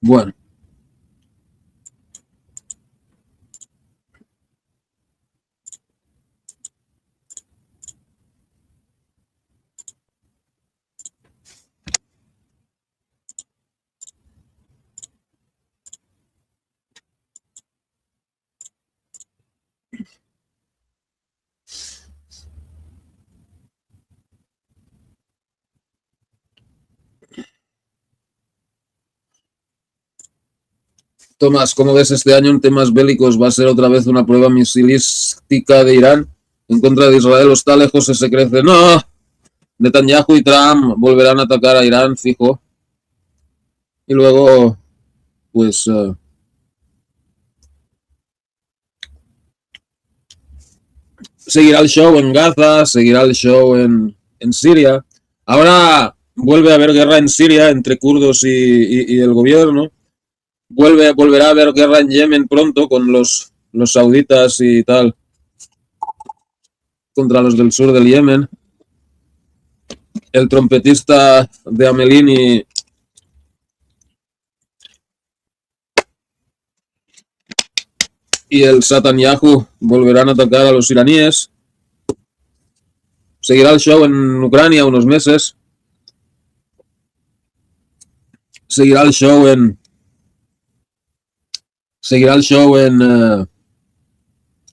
Bueno, Tomás, ¿cómo ves este año en temas bélicos? ¿Va a ser otra vez una prueba misilística de Irán en contra de Israel o está lejos ese crece? No, Netanyahu y Trump volverán a atacar a Irán, fijo. Y luego, pues, seguirá el show en Gaza, seguirá el show en Siria. Ahora vuelve a haber guerra en Siria entre kurdos y el gobierno. Volverá a haber guerra en Yemen pronto con los sauditas y tal contra los del sur del Yemen. El trompetista de Amelini y el Netanyahu volverán a atacar a los iraníes. Seguirá el show en Ucrania unos meses. Seguirá el show en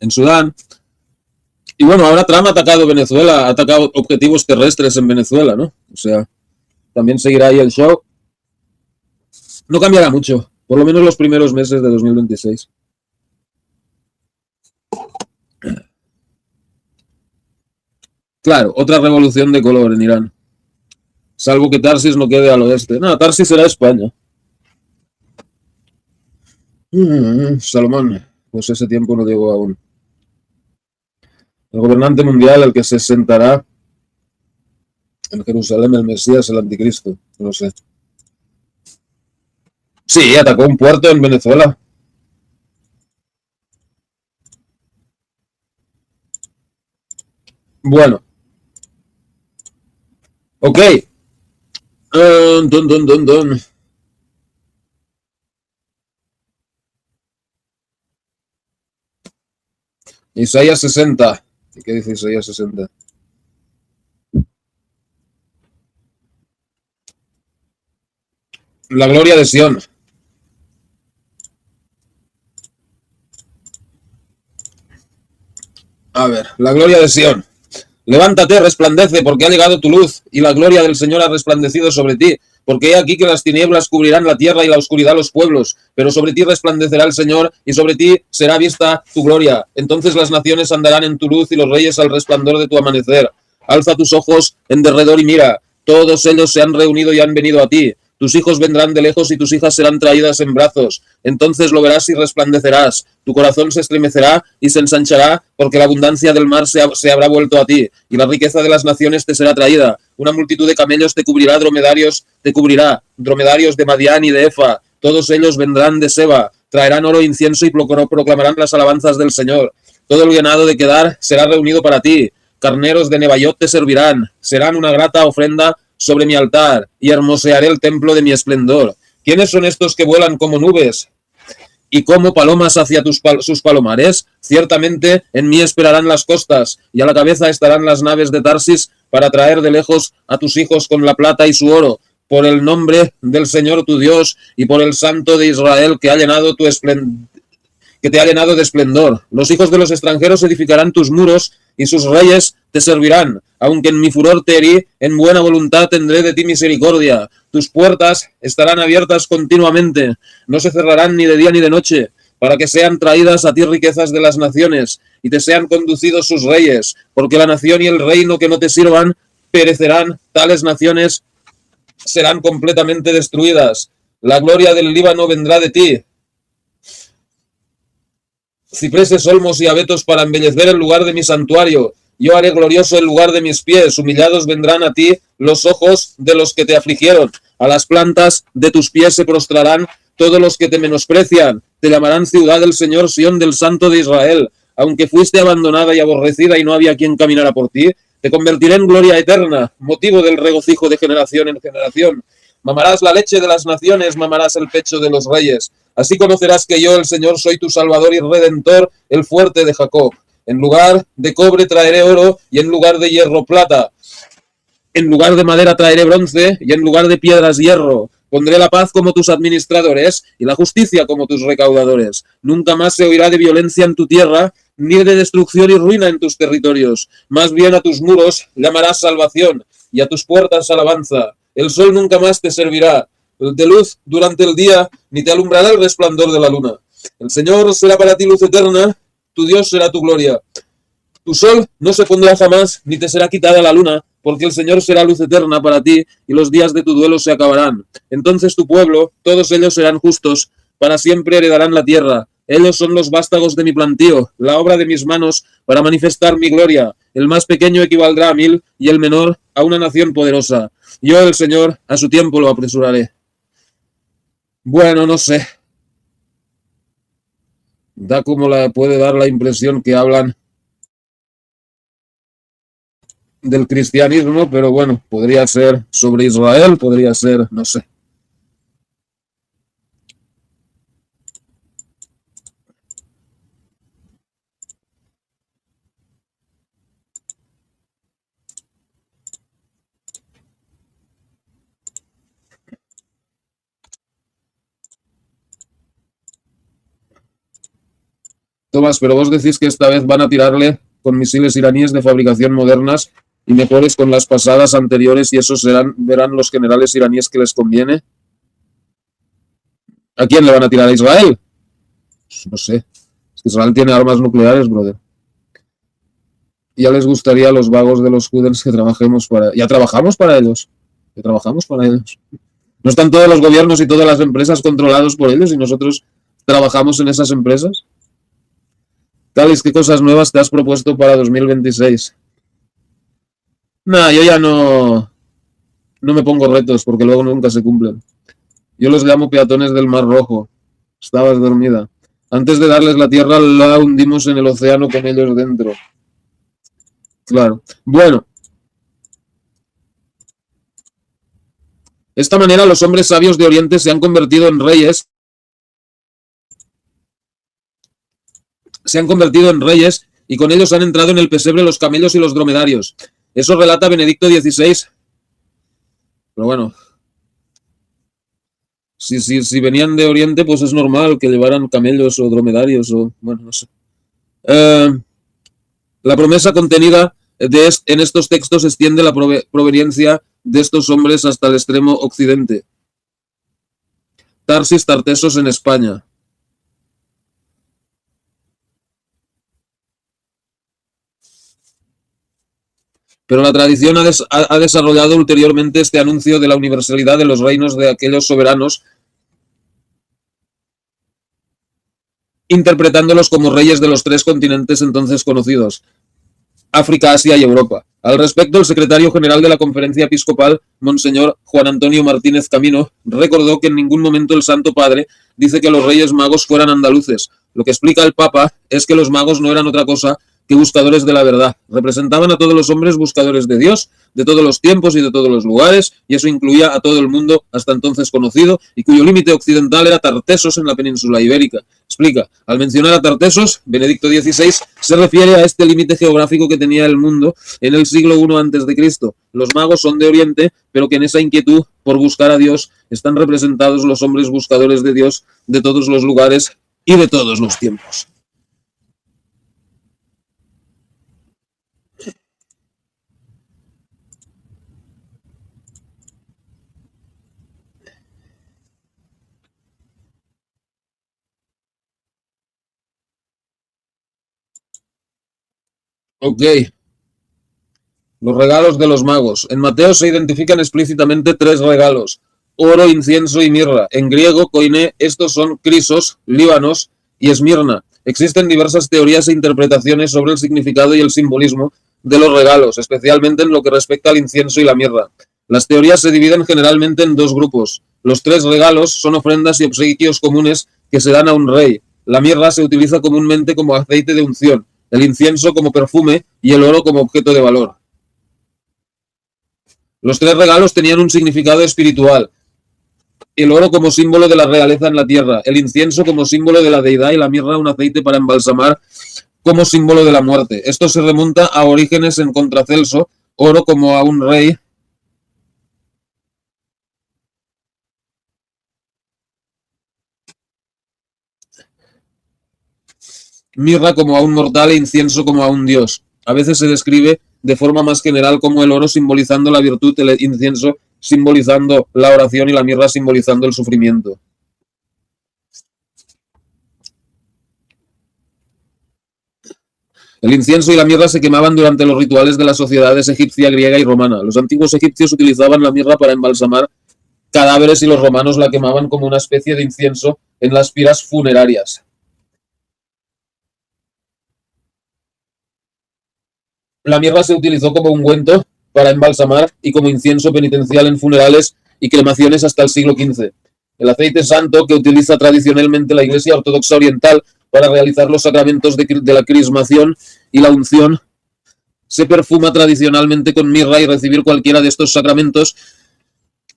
Sudán. Y bueno, ahora Trump ha atacado Venezuela, ha atacado objetivos terrestres en Venezuela, ¿no? O sea, también seguirá ahí el show. No cambiará mucho, por lo menos los primeros meses de 2026. Claro, otra revolución de color en Irán. Salvo que Tarsis no quede al oeste. No, Tarsis será España. Salomón, pues ese tiempo no llegó aún. El gobernante mundial, el que se sentará en Jerusalén, el Mesías, el anticristo, no sé. Sí, atacó un puerto en Venezuela. Bueno. Ok. Isaías 60. ¿Qué dice Isaías 60? La gloria de Sión. A ver, la gloria de Sión. Levántate, resplandece, porque ha llegado tu luz, y la gloria del Señor ha resplandecido sobre ti. Porque he aquí que las tinieblas cubrirán la tierra y la oscuridad los pueblos, pero sobre ti resplandecerá el Señor, y sobre ti será vista tu gloria. Entonces las naciones andarán en tu luz, y los reyes al resplandor de tu amanecer. Alza tus ojos en derredor y mira, todos ellos se han reunido y han venido a ti. Tus hijos vendrán de lejos y tus hijas serán traídas en brazos. Entonces lo verás y resplandecerás. Tu corazón se estremecerá y se ensanchará, porque la abundancia del mar se habrá vuelto a ti, y la riqueza de las naciones te será traída. Una multitud de camellos te cubrirá, dromedarios de Madián y de Efa. Todos ellos vendrán de Seba, traerán oro e incienso y proclamarán las alabanzas del Señor. Todo el ganado de Kedar será reunido para ti. Carneros de Nebaiot te servirán. Serán una grata ofrenda sobre mi altar, y hermosearé el templo de mi esplendor. ¿Quiénes son estos que vuelan como nubes y como palomas hacia sus palomares? Ciertamente en mí esperarán las costas, y a la cabeza estarán las naves de Tarsis, para traer de lejos a tus hijos con la plata y su oro, por el nombre del Señor tu Dios, y por el Santo de Israel que te ha llenado de esplendor. Los hijos de los extranjeros edificarán tus muros, y sus reyes te servirán. Aunque en mi furor te herí, en buena voluntad tendré de ti misericordia. Tus puertas estarán abiertas continuamente, no se cerrarán ni de día ni de noche, para que sean traídas a ti riquezas de las naciones, y te sean conducidos sus reyes, porque la nación y el reino que no te sirvan perecerán, tales naciones serán completamente destruidas. La gloria del Líbano vendrá de ti, cipreses, olmos y abetos para embellecer el lugar de mi santuario. Yo haré glorioso el lugar de mis pies. Humillados vendrán a ti los ojos de los que te afligieron. A las plantas de tus pies se prostrarán todos los que te menosprecian. Te llamarán ciudad del Señor, Sión del Santo de Israel. Aunque fuiste abandonada y aborrecida y no había quien caminara por ti, Te convertiré en gloria eterna, motivo del regocijo de generación en generación. Mamarás la leche de las naciones, mamarás el pecho de los reyes. Así conocerás que yo, el Señor, soy tu Salvador y Redentor, el fuerte de Jacob. En lugar de cobre traeré oro y en lugar de hierro plata. En lugar de madera traeré bronce y en lugar de piedras hierro. Pondré la paz como tus administradores y la justicia como tus recaudadores. Nunca más se oirá de violencia en tu tierra, ni de destrucción y ruina en tus territorios. Más bien a tus muros llamarás salvación y a tus puertas alabanza. El sol nunca más te servirá de luz durante el día, ni te alumbrará el resplandor de la luna. El Señor será para ti luz eterna, tu Dios será tu gloria. Tu sol no se pondrá jamás, ni te será quitada la luna, porque el Señor será luz eterna para ti, y los días de tu duelo se acabarán. Entonces tu pueblo, todos ellos serán justos, para siempre heredarán la tierra. Ellos son los vástagos de mi plantío, la obra de mis manos, para manifestar mi gloria. El más pequeño equivaldrá a 1000, y el menor a una nación poderosa. Yo, el Señor, a su tiempo lo apresuraré. Bueno, no sé. Puede dar la impresión que hablan del cristianismo, pero bueno, podría ser sobre Israel, podría ser, no sé. Tomás, pero vos decís que esta vez van a tirarle con misiles iraníes de fabricación modernas y mejores con las pasadas anteriores y esos verán los generales iraníes que les conviene. ¿A quién le van a tirar? ¿A Israel? No sé. Es que Israel tiene armas nucleares, brother. Ya les gustaría a los vagos de los Hoodens que trabajemos para... Ya trabajamos para ellos. Ya trabajamos para ellos. ¿No están todos los gobiernos y todas las empresas controlados por ellos y nosotros trabajamos en esas empresas? Talis, ¿qué cosas nuevas te has propuesto para 2026? Nah, yo ya no me pongo retos porque luego nunca se cumplen. Yo los llamo peatones del Mar Rojo. Estabas dormida. Antes de darles la tierra, la hundimos en el océano con ellos dentro. Claro. Bueno. De esta manera los hombres sabios de Oriente se han convertido en reyes. Y con ellos han entrado en el pesebre los camellos y los dromedarios. Eso relata Benedicto XVI. Pero bueno, si venían de Oriente, pues es normal que llevaran camellos o dromedarios o... Bueno, no sé. La promesa contenida en estos textos extiende la proveniencia de estos hombres hasta el extremo occidente. Tarsis Tartesos en España. Pero la tradición ha desarrollado ulteriormente este anuncio de la universalidad de los reinos de aquellos soberanos, interpretándolos como reyes de los 3 continentes entonces conocidos, África, Asia y Europa. Al respecto, el secretario general de la Conferencia Episcopal, Monseñor Juan Antonio Martínez Camino, recordó que en ningún momento el Santo Padre dice que los Reyes Magos fueran andaluces. Lo que explica el Papa es que los magos no eran otra cosa que buscadores de la verdad. Representaban a todos los hombres buscadores de Dios, de todos los tiempos y de todos los lugares, y eso incluía a todo el mundo hasta entonces conocido, y cuyo límite occidental era Tartesos en la península ibérica. Explica, al mencionar a Tartesos, Benedicto XVI se refiere a este límite geográfico que tenía el mundo en el siglo I a.C. Los magos son de Oriente, pero que en esa inquietud por buscar a Dios están representados los hombres buscadores de Dios de todos los lugares y de todos los tiempos. Ok. Los regalos de los magos. En Mateo se identifican explícitamente 3 regalos: oro, incienso y mirra. En griego, koiné, estos son Crisos, Líbanos y Esmirna. Existen diversas teorías e interpretaciones sobre el significado y el simbolismo de los regalos, especialmente en lo que respecta al incienso y la mirra. Las teorías se dividen generalmente en 2 grupos. Los 3 regalos son ofrendas y obsequios comunes que se dan a un rey. La mirra se utiliza comúnmente como aceite de unción, el incienso como perfume y el oro como objeto de valor. Los tres regalos tenían un significado espiritual. El oro como símbolo de la realeza en la tierra, el incienso como símbolo de la deidad y la mirra, un aceite para embalsamar, como símbolo de la muerte. Esto se remonta a Orígenes en Contracelso, oro como a un rey. Mirra como a un mortal e incienso como a un dios. A veces se describe de forma más general como el oro simbolizando la virtud, el incienso simbolizando la oración y la mirra simbolizando el sufrimiento. El incienso y la mirra se quemaban durante los rituales de las sociedades egipcia, griega y romana. Los antiguos egipcios utilizaban la mirra para embalsamar cadáveres y los romanos la quemaban como una especie de incienso en las piras funerarias. La mirra se utilizó como ungüento para embalsamar y como incienso penitencial en funerales y cremaciones hasta el siglo XV. El aceite santo que utiliza tradicionalmente la Iglesia Ortodoxa Oriental para realizar los sacramentos de la crismación y la unción se perfuma tradicionalmente con mirra y recibir cualquiera de estos sacramentos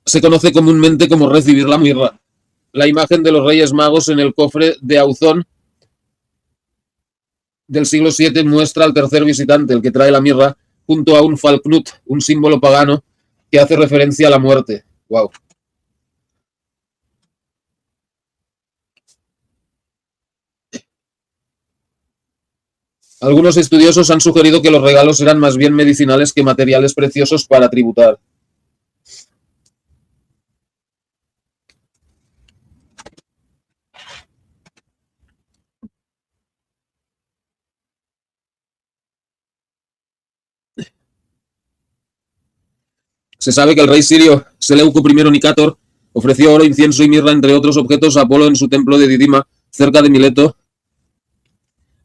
se conoce comúnmente como recibir la mirra. La imagen de los Reyes Magos en el cofre de Auzón del siglo VII muestra al tercer visitante, el que trae la mirra, junto a un falknut, un símbolo pagano que hace referencia a la muerte. Wow. Algunos estudiosos han sugerido que los regalos eran más bien medicinales que materiales preciosos para tributar. Se sabe que el rey sirio Seleuco I Nicátor ofreció oro, incienso y mirra, entre otros objetos, a Apolo en su templo de Didima, cerca de Mileto,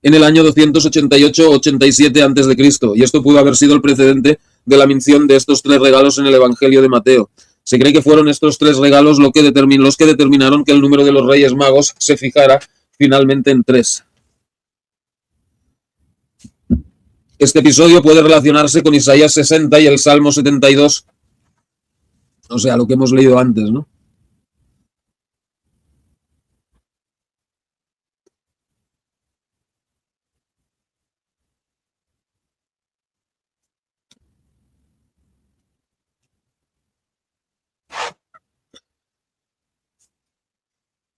en el año 288-87 a.C., y esto pudo haber sido el precedente de la mención de estos tres regalos en el Evangelio de Mateo. Se cree que fueron estos tres regalos los que determinaron que el número de los Reyes Magos se fijara finalmente en 3. Este episodio puede relacionarse con Isaías 60 y el Salmo 72, o sea, lo que hemos leído antes, ¿no?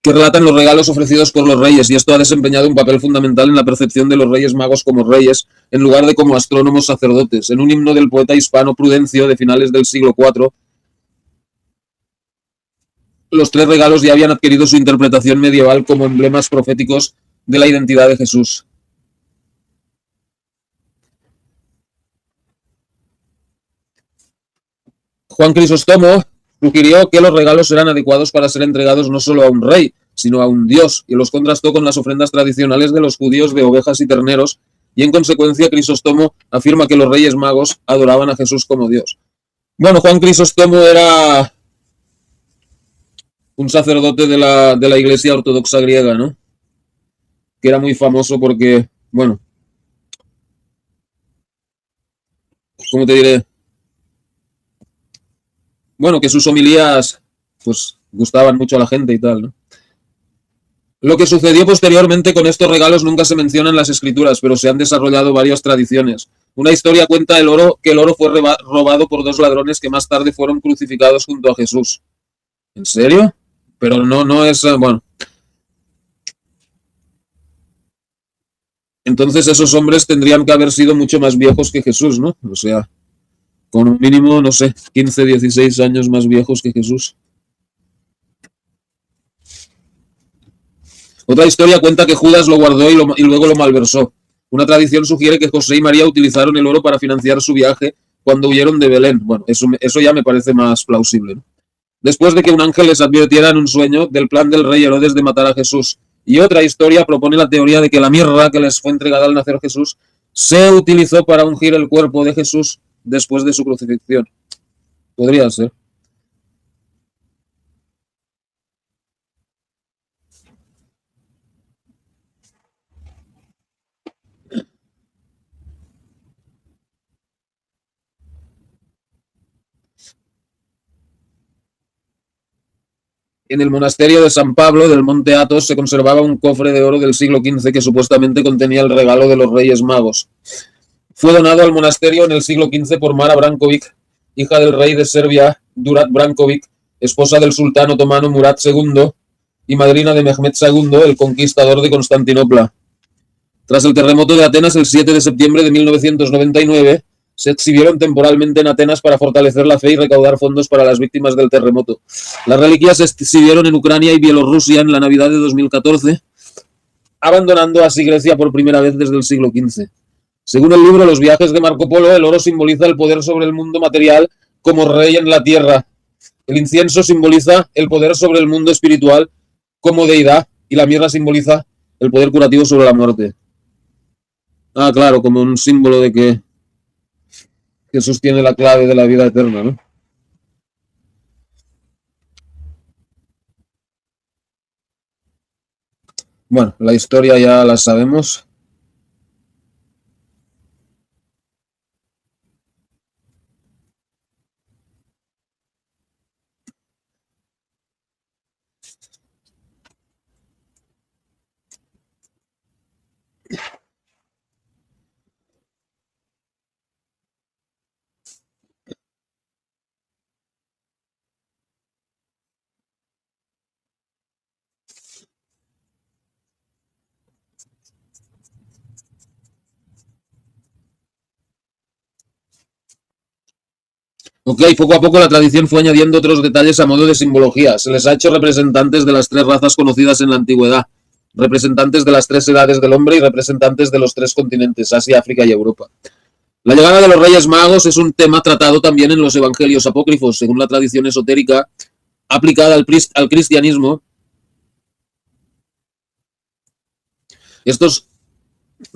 Que relatan los regalos ofrecidos por los reyes, y esto ha desempeñado un papel fundamental en la percepción de los Reyes Magos como reyes, en lugar de como astrónomos sacerdotes. En un himno del poeta hispano Prudencio de finales del siglo IV, los tres regalos ya habían adquirido su interpretación medieval como emblemas proféticos de la identidad de Jesús. Juan Crisóstomo sugirió que los regalos eran adecuados para ser entregados no solo a un rey, sino a un dios, y los contrastó con las ofrendas tradicionales de los judíos de ovejas y terneros, y en consecuencia Crisóstomo afirma que los Reyes Magos adoraban a Jesús como Dios. Bueno, Juan Crisóstomo era un sacerdote de la Iglesia Ortodoxa griega, ¿no? Que era muy famoso porque, bueno, ¿cómo te diré? Bueno, que sus homilías, pues, gustaban mucho a la gente y tal, ¿no? Lo que sucedió posteriormente con estos regalos nunca se menciona en las escrituras, pero se han desarrollado varias tradiciones. Una historia cuenta que el oro fue robado por dos ladrones que más tarde fueron crucificados junto a Jesús. ¿En serio? Pero no es, bueno. Entonces esos hombres tendrían que haber sido mucho más viejos que Jesús, ¿no? O sea, con un mínimo, no sé, 15, 16 años más viejos que Jesús. Otra historia cuenta que Judas lo guardó y luego lo malversó. Una tradición sugiere que José y María utilizaron el oro para financiar su viaje cuando huyeron de Belén. Bueno, eso ya me parece más plausible, ¿no? Después de que un ángel les advirtiera en un sueño del plan del rey Herodes de matar a Jesús. Y otra historia propone la teoría de que la mirra que les fue entregada al nacer Jesús se utilizó para ungir el cuerpo de Jesús después de su crucifixión. Podría ser. En el monasterio de San Pablo del Monte Athos se conservaba un cofre de oro del siglo XV que supuestamente contenía el regalo de los Reyes Magos. Fue donado al monasterio en el siglo XV por Mara Branković, hija del rey de Serbia Durat Branković, esposa del sultán otomano Murat II y madrina de Mehmed II, el conquistador de Constantinopla. Tras el terremoto de Atenas el 7 de septiembre de 1999, se exhibieron temporalmente en Atenas para fortalecer la fe y recaudar fondos para las víctimas del terremoto. Las reliquias se exhibieron en Ucrania y Bielorrusia en la Navidad de 2014, abandonando así Grecia por primera vez desde el siglo XV. Según el libro Los viajes de Marco Polo, el oro simboliza el poder sobre el mundo material como rey en la tierra. El incienso simboliza el poder sobre el mundo espiritual como deidad y la mirra simboliza el poder curativo sobre la muerte. Ah, claro, como un símbolo de que Jesús tiene la clave de la vida eterna, ¿no? Bueno, la historia ya la sabemos. Ok, poco a poco la tradición fue añadiendo otros detalles a modo de simbología. Se les ha hecho representantes de las tres razas conocidas en la antigüedad, representantes de las tres edades del hombre y representantes de los tres continentes, Asia, África y Europa. La llegada de los Reyes Magos es un tema tratado también en los evangelios apócrifos, según la tradición esotérica aplicada al cristianismo. Estos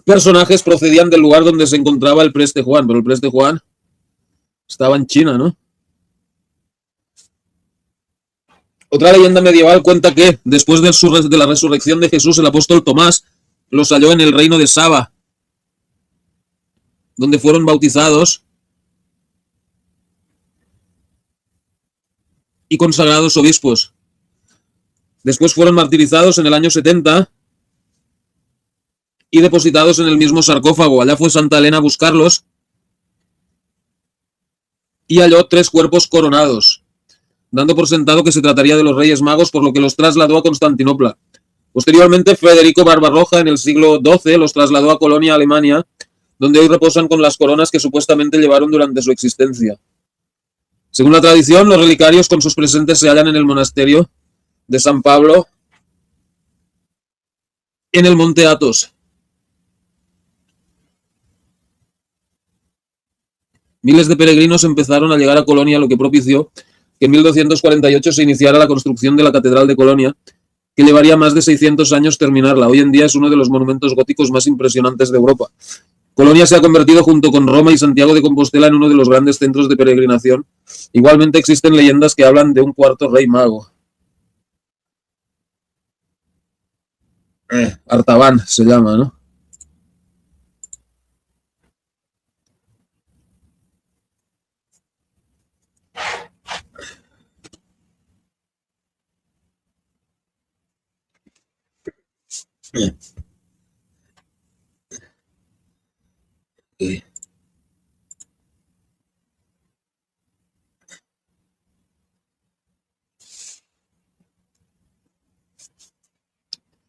personajes procedían del lugar donde se encontraba el preste Juan, pero el preste Juan estaba en China, ¿no? Otra leyenda medieval cuenta que, después de la resurrección de Jesús, el apóstol Tomás los halló en el reino de Saba, donde fueron bautizados y consagrados obispos. Después fueron martirizados en el año 70 y depositados en el mismo sarcófago. Allá fue Santa Elena a buscarlos y halló 3 cuerpos coronados, dando por sentado que se trataría de los Reyes Magos, por lo que los trasladó a Constantinopla. Posteriormente, Federico Barbarroja, en el siglo XII, los trasladó a Colonia, Alemania, donde hoy reposan con las coronas que supuestamente llevaron durante su existencia. Según la tradición, los relicarios con sus presentes se hallan en el monasterio de San Pablo, en el Monte Athos. Miles de peregrinos empezaron a llegar a Colonia, lo que propició que en 1248 se iniciara la construcción de la Catedral de Colonia, que llevaría más de 600 años terminarla. Hoy en día es uno de los monumentos góticos más impresionantes de Europa. Colonia se ha convertido junto con Roma y Santiago de Compostela en uno de los grandes centros de peregrinación. Igualmente existen leyendas que hablan de un cuarto rey mago. Artaban se llama, ¿no? Okay.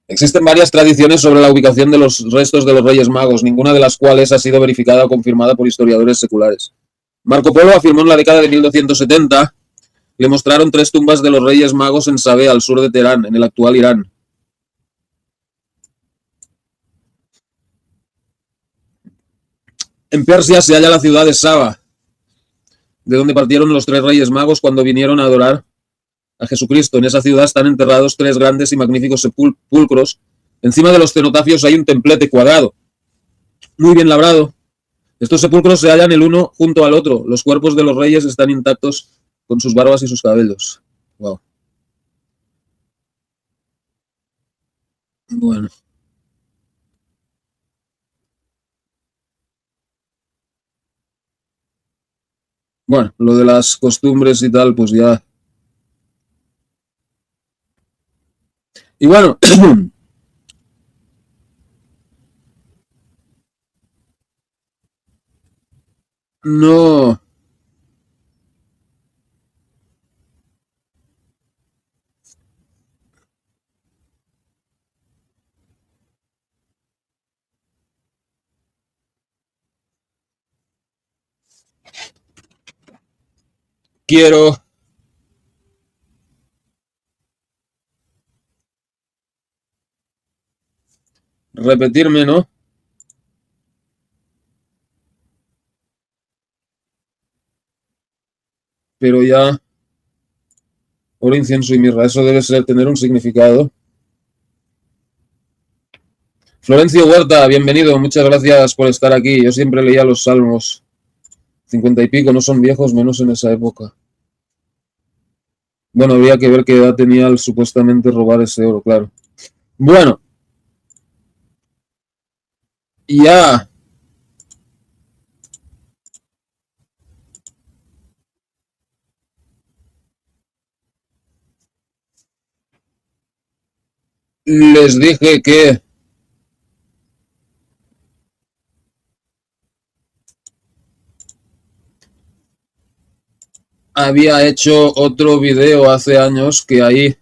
Existen varias tradiciones sobre la ubicación de los restos de los Reyes Magos, ninguna de las cuales ha sido verificada o confirmada por historiadores seculares. Marco Polo afirmó en la década de 1270, le mostraron 3 tumbas de los Reyes Magos en Sabé, al sur de Teherán, en el actual Irán. En Persia se halla la ciudad de Saba, de donde partieron los 3 Reyes Magos cuando vinieron a adorar a Jesucristo. En esa ciudad están enterrados 3 grandes y magníficos sepulcros. Encima de los cenotafios hay un templete cuadrado, muy bien labrado. Estos sepulcros se hallan el uno junto al otro. Los cuerpos de los reyes están intactos con sus barbas y sus cabellos. Wow. Bueno. Bueno, lo de las costumbres y tal, pues ya Y bueno, no... Quiero repetirme, ¿no? Pero ya, oro, incienso y mirra, eso debe ser tener un significado. Florencio Huerta, bienvenido, muchas gracias por estar aquí. Yo siempre leía los salmos. 50 y pico, no son viejos, menos en esa época. Bueno, habría que ver qué edad tenía al supuestamente robar ese oro, claro. Bueno, ya les dije que había hecho otro video hace años que ahí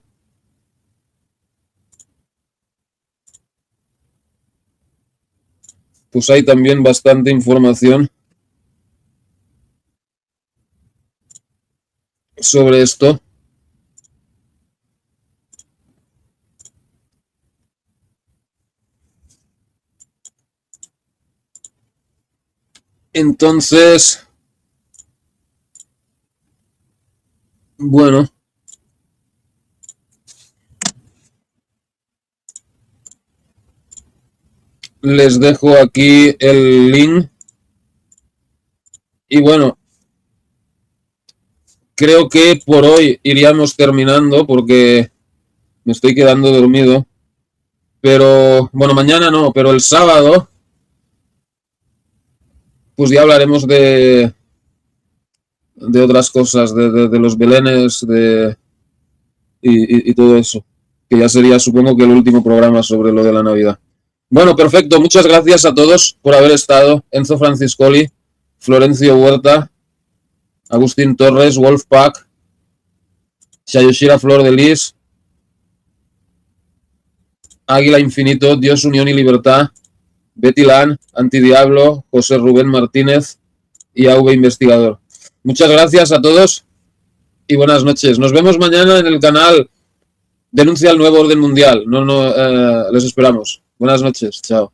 pues hay también bastante información sobre esto. Entonces, bueno, les dejo aquí el link. Y bueno, creo que por hoy iríamos terminando porque me estoy quedando dormido. Pero, bueno, mañana no, pero el sábado, pues ya hablaremos de otras cosas, de los belenes y todo eso. Que ya sería, supongo, que el último programa sobre lo de la Navidad. Bueno, perfecto. Muchas gracias a todos por haber estado. Enzo Franciscoli, Florencio Huerta, Agustín Torres, Wolfpack, Shayoshira Flor de Lis, Águila Infinito, Dios, Unión y Libertad, Betty Lan, Antidiablo, José Rubén Martínez y AV Investigador. Muchas gracias a todos y buenas noches. Nos vemos mañana en el canal Denuncia el Nuevo Orden Mundial. Les esperamos. Buenas noches. Chao.